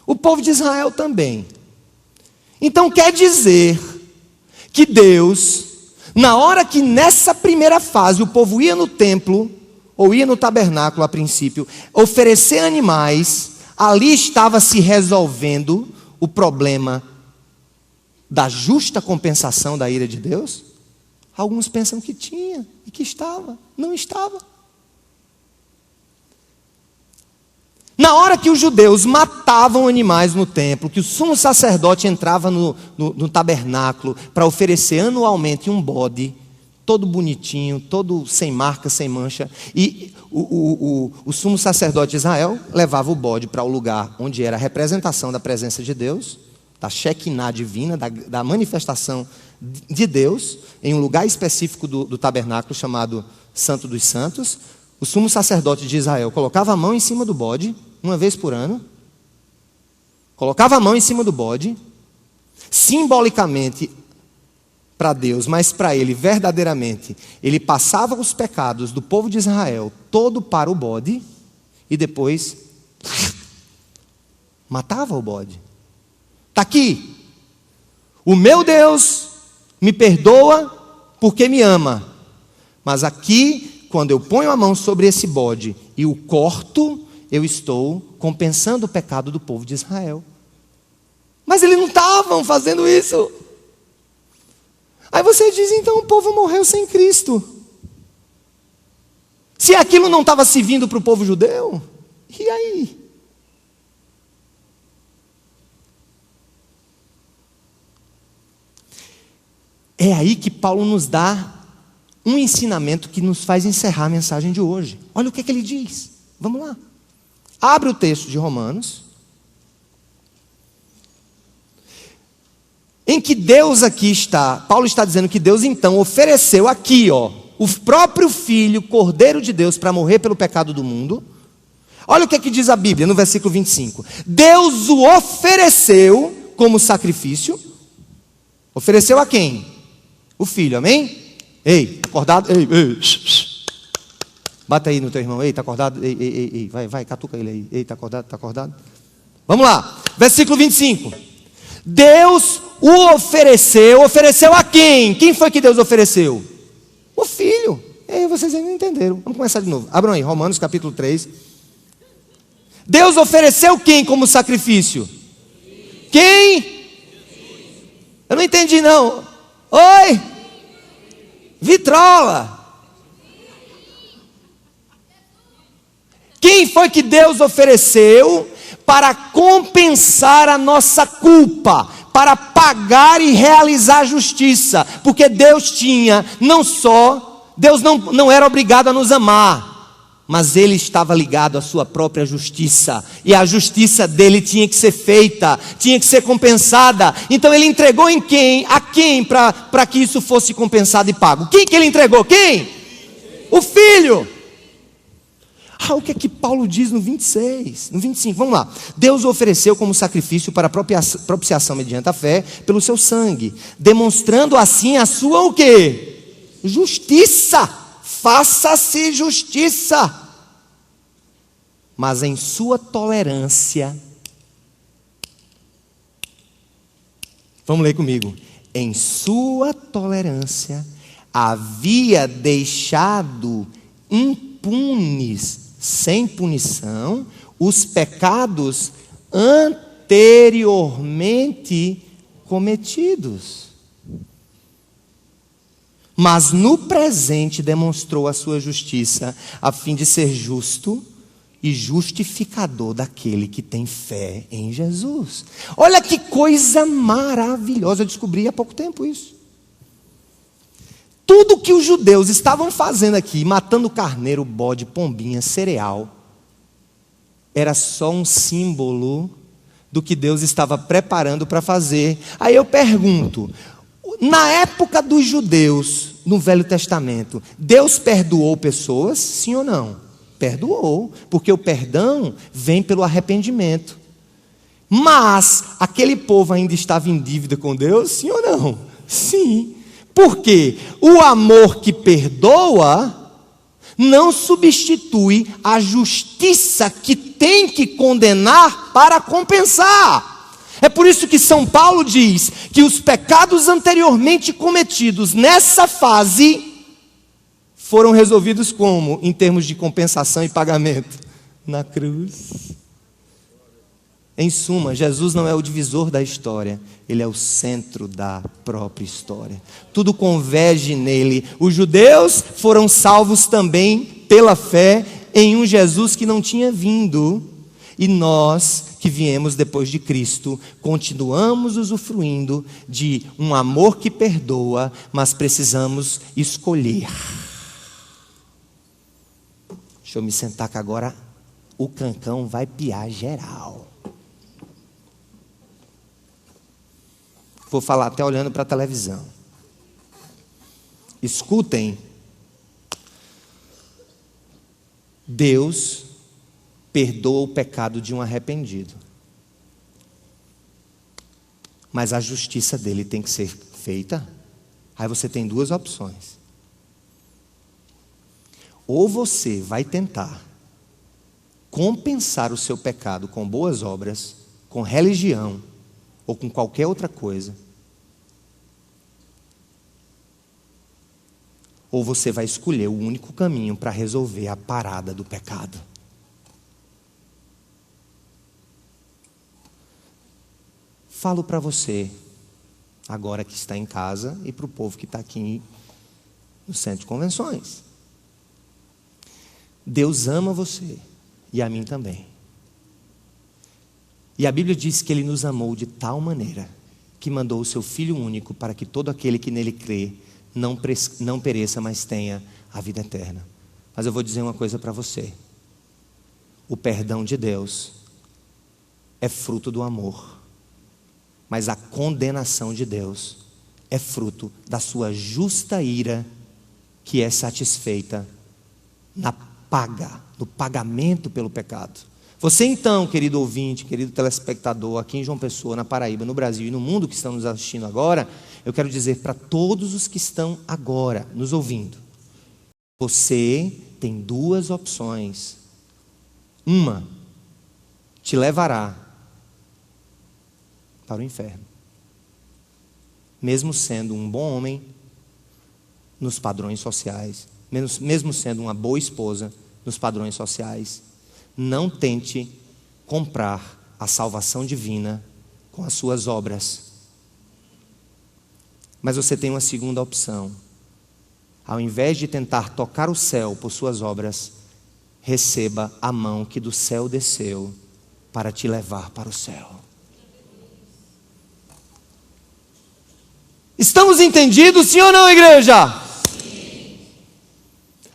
O povo de Israel também. Então quer dizer que Deus, na hora que nessa primeira fase o povo ia no templo, ou ia no tabernáculo a princípio, oferecer animais, ali estava se resolvendo o problema da justa compensação da ira de Deus? Alguns pensam que tinha e que estava, não estava. Na hora que os judeus matavam animais no templo, que o sumo sacerdote entrava no tabernáculo para oferecer anualmente um bode, todo bonitinho, todo sem marca, sem mancha, e o sumo sacerdote de Israel levava o bode para o lugar onde era a representação da presença de Deus, da Shekinah divina, da manifestação de Deus, em um lugar específico do tabernáculo chamado Santo dos Santos. O sumo sacerdote de Israel colocava a mão em cima do bode, uma vez por ano, colocava a mão em cima do bode, simbolicamente para Deus, mas para ele verdadeiramente, ele passava os pecados do povo de Israel todo para o bode, e depois matava o bode. Está aqui, o meu Deus me perdoa porque me ama, mas aqui, quando eu ponho a mão sobre esse bode e o corto, eu estou compensando o pecado do povo de Israel. Mas eles não estavam fazendo isso. Aí você diz, então o povo morreu sem Cristo. Se aquilo não estava servindo para o povo judeu, e aí? É aí que Paulo nos dá um ensinamento que nos faz encerrar a mensagem de hoje. Olha o que ele diz. Vamos lá. Abre o texto de Romanos. Em que Deus aqui está, Paulo está dizendo que Deus então ofereceu aqui, o próprio Filho, Cordeiro de Deus, para morrer pelo pecado do mundo. Olha o que diz a Bíblia no versículo 25. Deus o ofereceu como sacrifício. Ofereceu a quem? O Filho, amém? Ei, acordado? Ei. Bata aí no teu irmão. Ei, tá acordado? Ei. Vai, catuca ele aí. Ei, tá acordado? Vamos lá. Versículo 25. Deus o ofereceu a quem? Quem foi que Deus ofereceu? O Filho. Ei, vocês ainda não entenderam. Vamos começar de novo. Abram aí, Romanos capítulo 3. Deus ofereceu quem como sacrifício? Quem? Eu não entendi não. Oi? Vitrola. Quem foi que Deus ofereceu para compensar a nossa culpa, para pagar e realizar a justiça? Porque Deus Deus não era obrigado a nos amar, mas Ele estava ligado à sua própria justiça, e a justiça dele tinha que ser feita, tinha que ser compensada. Então Ele entregou em quem? A quem para que isso fosse compensado e pago? Quem que Ele entregou? Quem? O Filho. O que é que Paulo diz no 26? No 25, vamos lá. Deus o ofereceu como sacrifício para propiciação mediante a fé pelo seu sangue, demonstrando assim a sua o quê? Justiça. Faça-se justiça. Mas em sua tolerância, vamos ler comigo. Em sua tolerância, havia deixado impunes, sem punição, os pecados anteriormente cometidos. Mas no presente demonstrou a sua justiça, a fim de ser justo e justificador daquele que tem fé em Jesus. Olha que coisa maravilhosa, eu descobri há pouco tempo isso. Tudo que os judeus estavam fazendo aqui, matando carneiro, bode, pombinha, cereal, era só um símbolo do que Deus estava preparando para fazer. Aí eu pergunto, na época dos judeus, no Velho Testamento, Deus perdoou pessoas, sim ou não? Perdoou, porque o perdão vem pelo arrependimento. Mas aquele povo ainda estava em dívida com Deus, sim ou não? Sim. Porque o amor que perdoa não substitui a justiça que tem que condenar para compensar. É por isso que São Paulo diz que os pecados anteriormente cometidos nessa fase foram resolvidos como? Em termos de compensação e pagamento? Na cruz. Em suma, Jesus não é o divisor da história, Ele é o centro da própria história. Tudo converge nele. Os judeus foram salvos também pela fé em um Jesus que não tinha vindo. E nós, que viemos depois de Cristo, continuamos usufruindo de um amor que perdoa, mas precisamos escolher. Deixa eu me sentar que agora o cancão vai piar geral. Vou falar até olhando para a televisão. Escutem. Deus perdoa o pecado de um arrependido. Mas a justiça dele tem que ser feita. Aí você tem duas opções. Ou você vai tentar compensar o seu pecado com boas obras, com religião, ou com qualquer outra coisa. Ou você vai escolher o único caminho para resolver a parada do pecado. Falo para você, agora que está em casa, e para o povo que está aqui no centro de convenções. Deus ama você, e a mim também. E a Bíblia diz que Ele nos amou de tal maneira que mandou o seu Filho único para que todo aquele que nele crê não pereça, mas tenha a vida eterna. Mas eu vou dizer uma coisa para você. O perdão de Deus é fruto do amor, mas a condenação de Deus é fruto da sua justa ira, que é satisfeita no pagamento pelo pecado. Você então, querido ouvinte, querido telespectador, aqui em João Pessoa, na Paraíba, no Brasil e no mundo que estão nos assistindo agora, eu quero dizer para todos os que estão agora nos ouvindo: você tem duas opções. Uma te levará para o inferno, mesmo sendo um bom homem nos padrões sociais, mesmo sendo uma boa esposa nos padrões sociais. Não tente comprar a salvação divina com as suas obras. Mas você tem uma segunda opção. Ao invés de tentar tocar o céu por suas obras, receba a mão que do céu desceu para te levar para o céu. Estamos entendidos, sim ou não, igreja? Sim.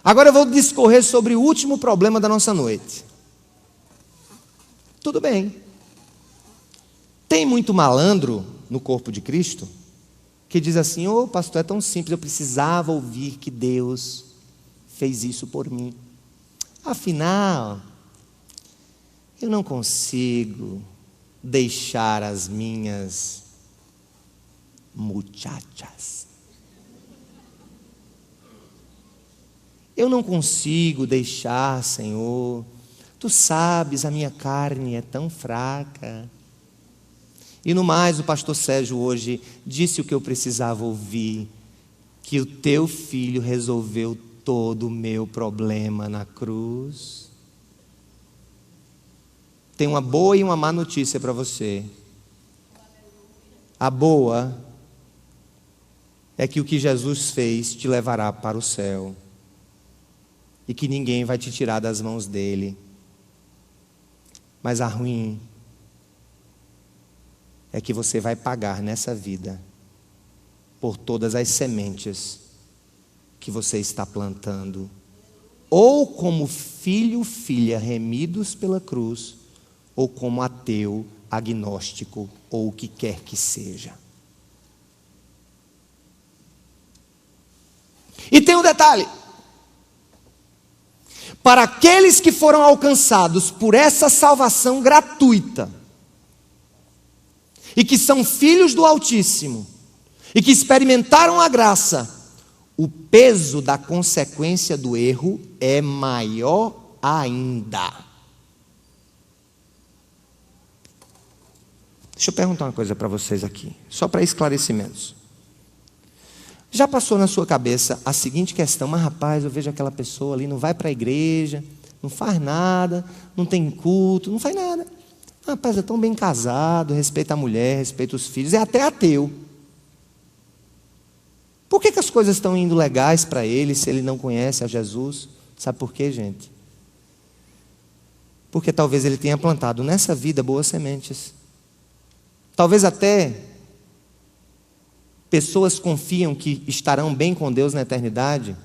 Agora eu vou discorrer sobre o último problema da nossa noite. Tudo bem. Tem muito malandro no corpo de Cristo que diz assim: ô pastor, é tão simples, eu precisava ouvir que Deus fez isso por mim. Afinal, eu não consigo deixar as minhas muchachas. Eu não consigo deixar, Senhor. Tu sabes, a minha carne é tão fraca. E no mais, o pastor Sérgio hoje disse o que eu precisava ouvir: que o teu filho resolveu todo o meu problema na cruz. Tem uma boa e uma má notícia para você. A boa é que o que Jesus fez te levará para o céu, e que ninguém vai te tirar das mãos dele. Mas a ruim é que você vai pagar nessa vida por todas as sementes que você está plantando, ou como filho, filha remidos pela cruz, ou como ateu, agnóstico, ou o que quer que seja. E tem um detalhe: para aqueles que foram alcançados por essa salvação gratuita, e que são filhos do Altíssimo, e que experimentaram a graça, o peso da consequência do erro é maior ainda. Deixa eu perguntar uma coisa para vocês aqui, só para esclarecimentos. Já passou na sua cabeça a seguinte questão: mas rapaz, eu vejo aquela pessoa ali, não vai para a igreja, não faz nada, não tem culto, não faz nada. Rapaz, é tão bem casado, respeita a mulher, respeita os filhos, é até ateu. Por que as coisas estão indo legais para ele se ele não conhece a Jesus? Sabe por quê, gente? Porque talvez ele tenha plantado nessa vida boas sementes. Talvez até pessoas confiam que estarão bem com Deus na eternidade,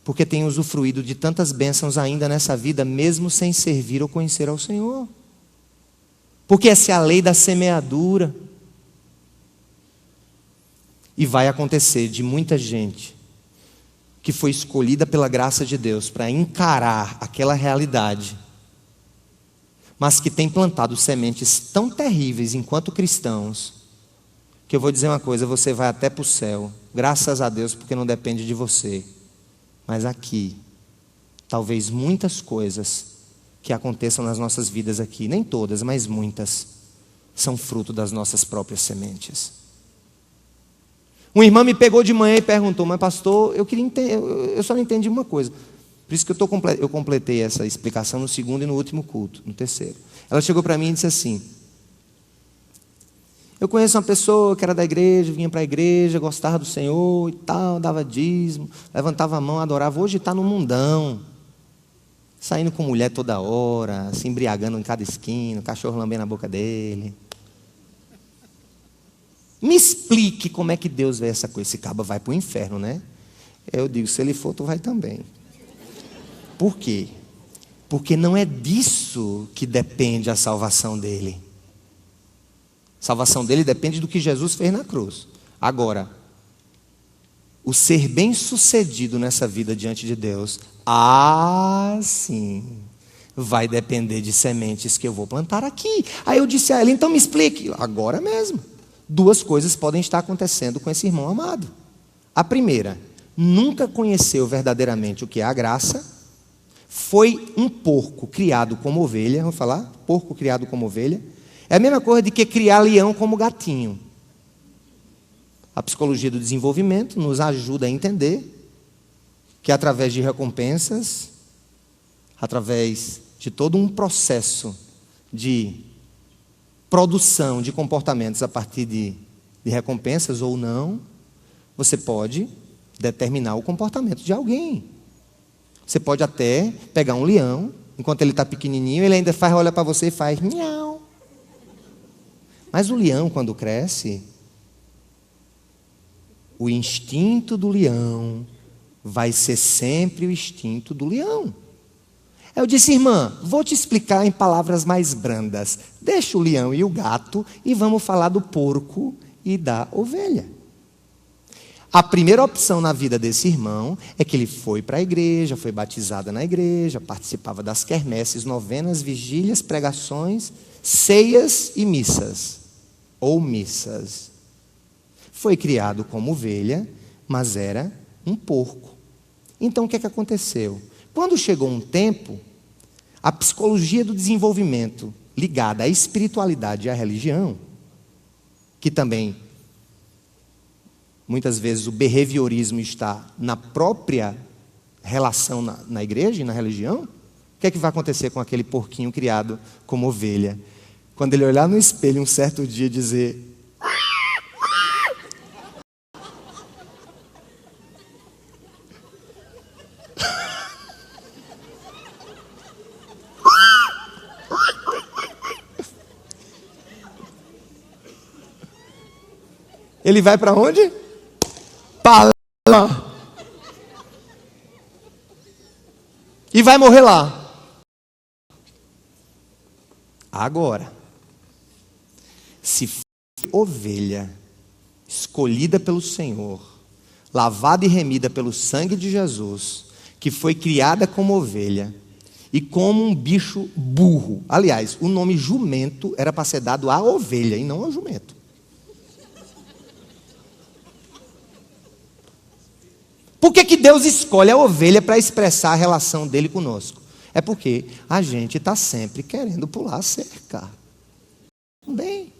porque têm usufruído de tantas bênçãos ainda nessa vida, mesmo sem servir ou conhecer ao Senhor. Porque essa é a lei da semeadura. E vai acontecer de muita gente que foi escolhida pela graça de Deus para encarar aquela realidade, mas que tem plantado sementes tão terríveis enquanto cristãos, que eu vou dizer uma coisa: você vai até para o céu, graças a Deus, porque não depende de você. Mas aqui, talvez muitas coisas que aconteçam nas nossas vidas aqui, nem todas, mas muitas, são fruto das nossas próprias sementes. Uma irmã me pegou de manhã e perguntou: mas pastor, eu só não entendi uma coisa. Por isso que eu completei essa explicação no segundo e no último culto, no terceiro. Ela chegou para mim e disse assim: eu conheço uma pessoa que era da igreja, vinha para a igreja, gostava do Senhor e tal, dava dízimo, levantava a mão, adorava. Hoje está no mundão, saindo com mulher toda hora, se embriagando em cada esquina, o cachorro lambendo a boca dele. Me explique como é que Deus vê essa coisa. Esse caba vai para o inferno, né? Eu digo, se ele for, tu vai também. Por quê? Porque não é disso que depende a salvação dele. A salvação dele depende do que Jesus fez na cruz. Agora, o ser bem-sucedido nessa vida diante de Deus, sim, vai depender de sementes que eu vou plantar aqui. Aí eu disse a ela, então me explique. Agora mesmo. Duas coisas podem estar acontecendo com esse irmão amado. A primeira, nunca conheceu verdadeiramente o que é a graça, foi um porco criado como ovelha, vamos falar? Porco criado como ovelha. É a mesma coisa de que criar leão como gatinho. A psicologia do desenvolvimento nos ajuda a entender que através de recompensas, através de todo um processo de produção de comportamentos a partir de recompensas ou não, você pode determinar o comportamento de alguém. Você pode até pegar um leão, enquanto ele está pequenininho, ele ainda olha para você e faz miau. Mas o leão, quando cresce, o instinto do leão vai ser sempre o instinto do leão. Eu disse, irmã, vou te explicar em palavras mais brandas. Deixa o leão e o gato e vamos falar do porco e da ovelha. A primeira opção na vida desse irmão é que ele foi para a igreja, foi batizado na igreja, participava das quermesses, novenas, vigílias, pregações, ceias e missas. Ou missas. Foi criado como ovelha, mas era um porco. Então o que é que aconteceu? Quando chegou um tempo, a psicologia do desenvolvimento ligada à espiritualidade e à religião, que também muitas vezes o behaviorismo está na própria relação na igreja e na religião, o que é que vai acontecer com aquele porquinho criado como ovelha? Quando ele olhar no espelho um certo dia e dizer... Ele vai para onde? Para lá. E vai morrer lá. Agora, se for ovelha escolhida pelo Senhor, lavada e remida pelo sangue de Jesus, que foi criada como ovelha e como um bicho burro. Aliás, o nome jumento era para ser dado à ovelha e não ao jumento. Por que Deus escolhe a ovelha para expressar a relação dele conosco? É porque a gente está sempre querendo pular a cerca. Bem.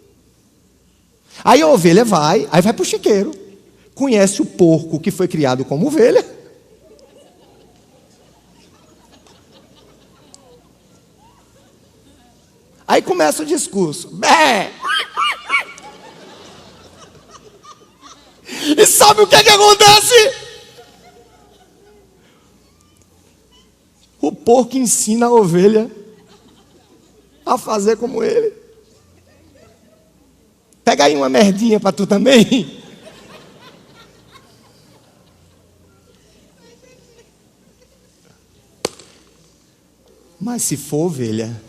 Aí a ovelha vai para o chiqueiro. Conhece o porco que foi criado como ovelha. Aí começa o discurso. Bé! E sabe o que acontece? O porco ensina a ovelha a fazer como ele. Pega aí uma merdinha para tu também. Mas se for ovelha,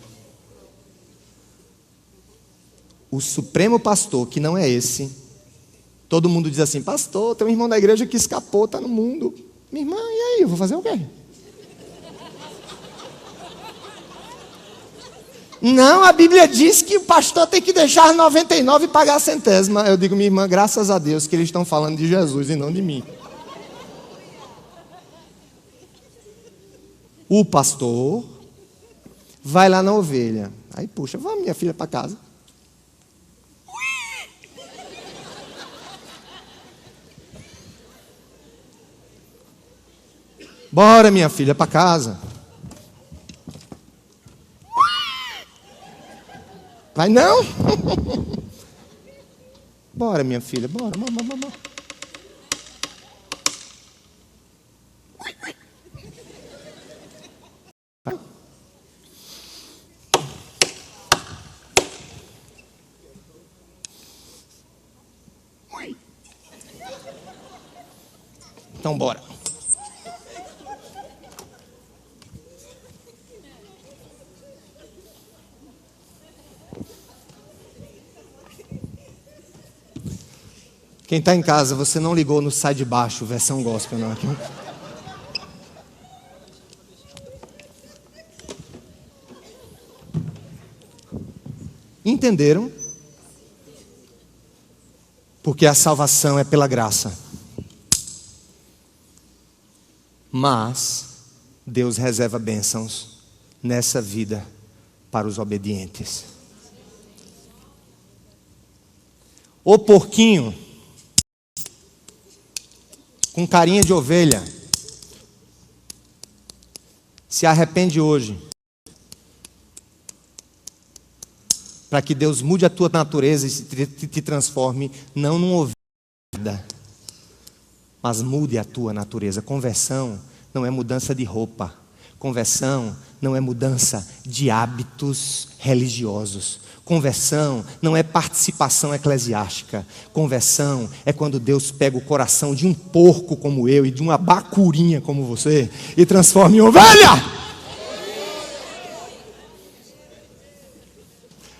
o supremo pastor, que não é esse, todo mundo diz assim, pastor, tem um irmão da igreja que escapou, está no mundo. Minha irmã, e aí, eu vou fazer o quê? Não, a Bíblia diz que o pastor tem que deixar 99 e pagar a centésima. Eu digo, minha irmã, graças a Deus que eles estão falando de Jesus e não de mim. O pastor vai lá na ovelha. Aí puxa, vamos minha filha para casa. Bora minha filha para casa. Vai não? Bora, minha filha, bora. Então bora. Quem está em casa, você não ligou no Sai de Baixo, versão gospel, não aqui. Entenderam? Porque a salvação é pela graça. Mas Deus reserva bênçãos nessa vida para os obedientes. O porquinho, com carinha de ovelha, se arrepende hoje, para que Deus mude a tua natureza e te transforme, não num ovelha, mas mude a tua natureza. Conversão não é mudança de roupa. Conversão não é mudança de hábitos religiosos. Conversão não é participação eclesiástica. Conversão é quando Deus pega o coração de um porco como eu e de uma bacurinha como você e transforma em ovelha.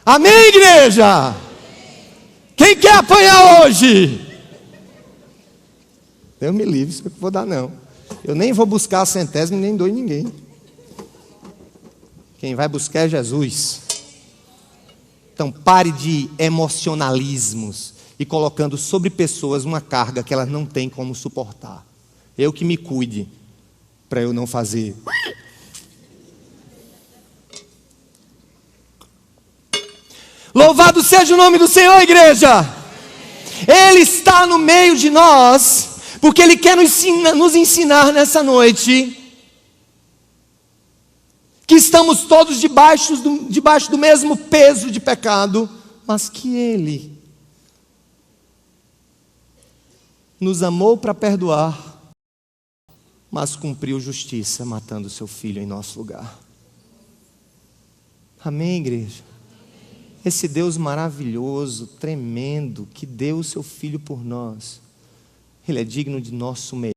Amém, igreja? Quem quer apanhar hoje? Deus me livre, isso eu não vou dar não. Eu nem vou buscar a centésima, nem dou em ninguém. Quem vai buscar é Jesus. Então pare de emocionalismos e colocando sobre pessoas uma carga que elas não têm como suportar. Eu que me cuide para eu não fazer. Louvado seja o nome do Senhor, igreja. Ele está no meio de nós, porque Ele quer nos ensinar nessa noite que estamos todos debaixo do mesmo peso de pecado, mas que Ele nos amou para perdoar, mas cumpriu justiça matando seu filho em nosso lugar. Amém, igreja? Esse Deus maravilhoso, tremendo, que deu o seu filho por nós, Ele é digno de nosso melhor.